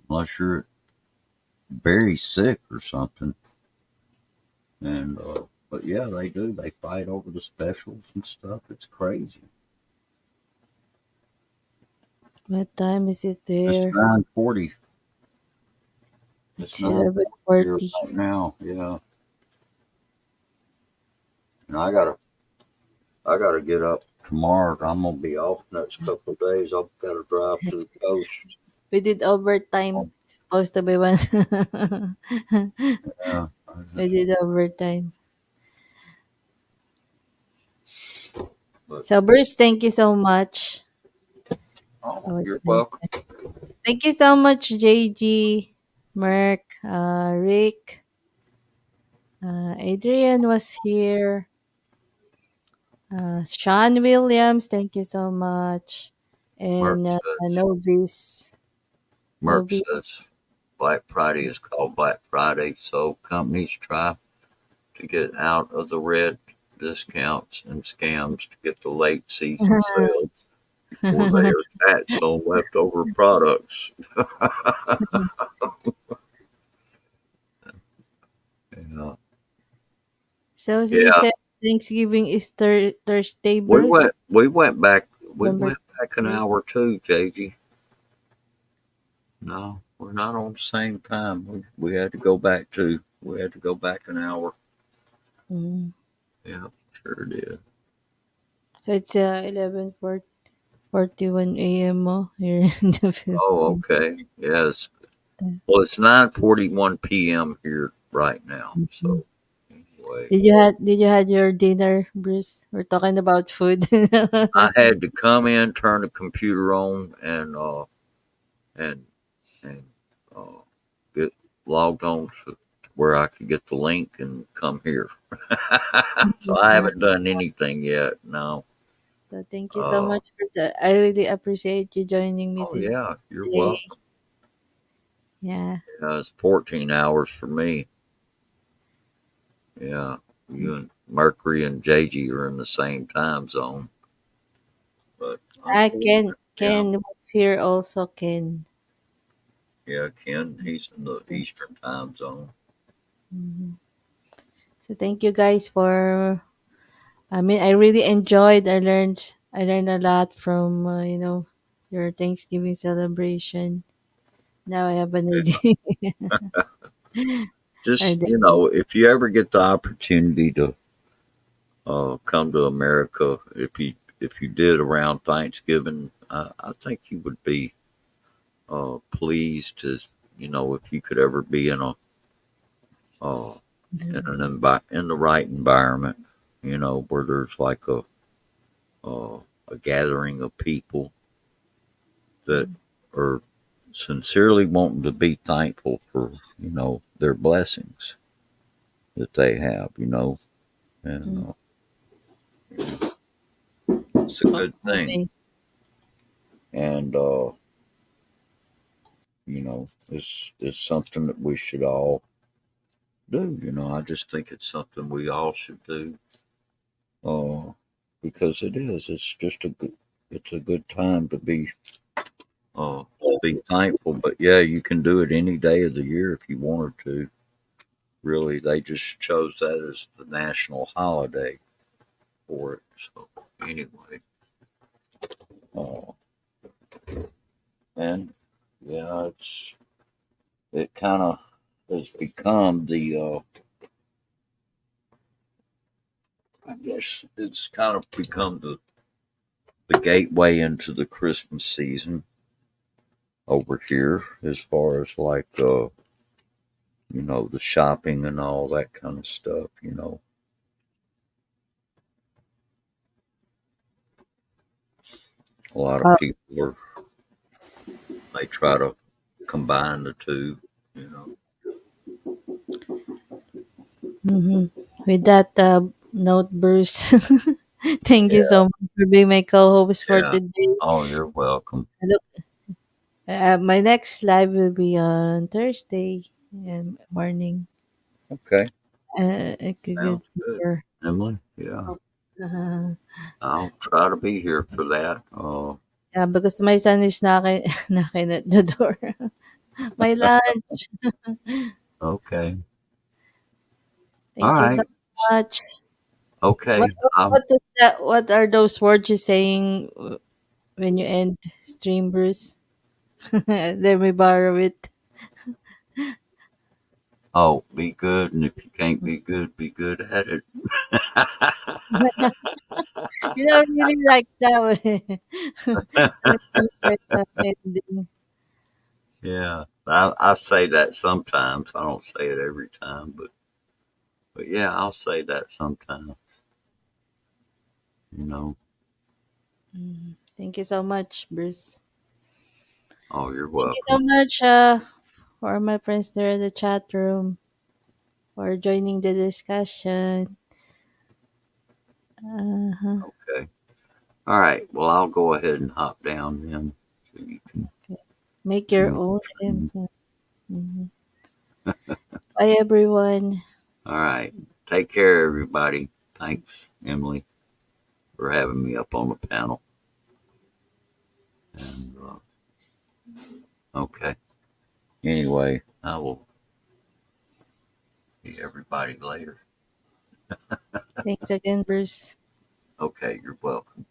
A: unless you're very sick or something. And but yeah, they do. They fight over the specials and stuff. It's crazy.
B: What time is it
A: It's
B: there?
A: 9:40. It's
B: It's
A: nine
B: eleven
A: here
B: forty.
A: right now. Yeah, and I gotta get up tomorrow. I'm gonna be off next couple of days. I've got to drive to the coast.
B: We did overtime. It's supposed to be one.
A: Yeah,
B: We did overtime.
A: but
B: So Bruce, thank you so much.
A: oh,
B: Oh,
A: you're
B: nice.
A: welcome.
B: Thank you so much, JG, Merk, Rick, Adrian was here. Sean Williams, thank you so much.
A: Merck
B: And
A: says
B: Novice.
A: Merck
B: Novice.
A: says Black Friday is called Black Friday, so companies try to get out of the red discounts and scams to get the late season sales before they are taxed on leftover products. Yeah.
B: So you
A: Yeah,
B: said Thanksgiving is Thursday,
A: we
B: Bruce?
A: went we went back we
B: November
A: went back an
B: 3rd?
A: hour too, JG. No, we're not on the same time. We had to go back an hour.
B: Mm.
A: Yeah, sure did.
B: So it's 11:41 a.m. Here in the
A: Oh,
B: Philippines.
A: okay. Yes. Well, it's 9:41 p.m. here right now.
B: Mhm.
A: So anyway,
B: Did you had your dinner, Bruce? We're talking about food.
A: I had to come in, turn the computer on, and and uh, get logged on to where I could get the link and come here. So I
B: Yeah.
A: haven't done anything yet. No.
B: So thank you so
A: Uh,
B: much, Bruce. I really appreciate you joining me
A: oh yeah, you're
B: today.
A: welcome.
B: Yeah.
A: It's 14 hours for me. Yeah, you and Mercury and JG are in the same time zone, but
B: Ken.
A: unfortunately, yeah,
B: Ken was here also, Ken.
A: yeah, Ken, he's in the Eastern time zone.
B: Mhm. So thank you guys for. I mean, I really enjoyed. I learned a lot from your Thanksgiving celebration. Now I have an idea.
A: Just
B: idea.
A: if you ever get the opportunity to come to America, if you did around Thanksgiving, I think you would be pleased to if you could ever be uh, in the right environment, where there's like uh, a gathering of people that are sincerely wanting to be thankful for their blessings that they have, and it's a good thing.
B: Okay.
A: And it's something that we should all do. I just think it's something we all should do, uh, because it is. It's just a good. It's a good time to be thankful. But yeah, you can do it any day of the year if you wanted to. Really, they just chose that as the national holiday for it. So anyway, uh, and yeah, it kind of has become I guess it's kind of become the gateway into the Christmas season over here, as far as like the shopping and all that kind of stuff. A lot of
B: Uh,
A: people they try to combine the two. You know,
B: mhm. With that note, Bruce, thank you
A: yeah,
B: so much for being my co-host for
A: yeah.
B: today.
A: Oh, you're welcome.
B: Hello. My next live will be on Thursday. and morning.
A: Okay.
B: A good
A: Sounds good.
B: for.
A: Emily? Yeah.
B: Uh,
A: I'll try to be here for that.
B: yeah, because my son is knocking knocking at the door. My lunch.
A: Okay. All
B: Thank you so
A: right.
B: much. What
A: Okay.
B: what is that? What are those words you're saying when you end stream, Bruce? Let me borrow it.
A: Oh, be good. And if you can't be good at it.
B: You don't really like that way. I really like that ending.
A: Yeah. I say that sometimes. I don't say it every time, but yeah, I'll say that sometimes, you know.
B: Thank you so much, Bruce.
A: Oh, you're
B: Thank you so
A: welcome.
B: much for my friends there in the chat room for joining the discussion. Uh-huh.
A: Okay. All right. Well, I'll go ahead and hop down then so you can
B: Make your
A: do
B: own
A: your
B: hymn. Mhm. Bye, everyone.
A: All right. Take care, everybody. Thanks, Emily, for having me up on the panel. And okay. Anyway, I will see everybody later.
B: Thanks again, Bruce.
A: Okay, you're welcome.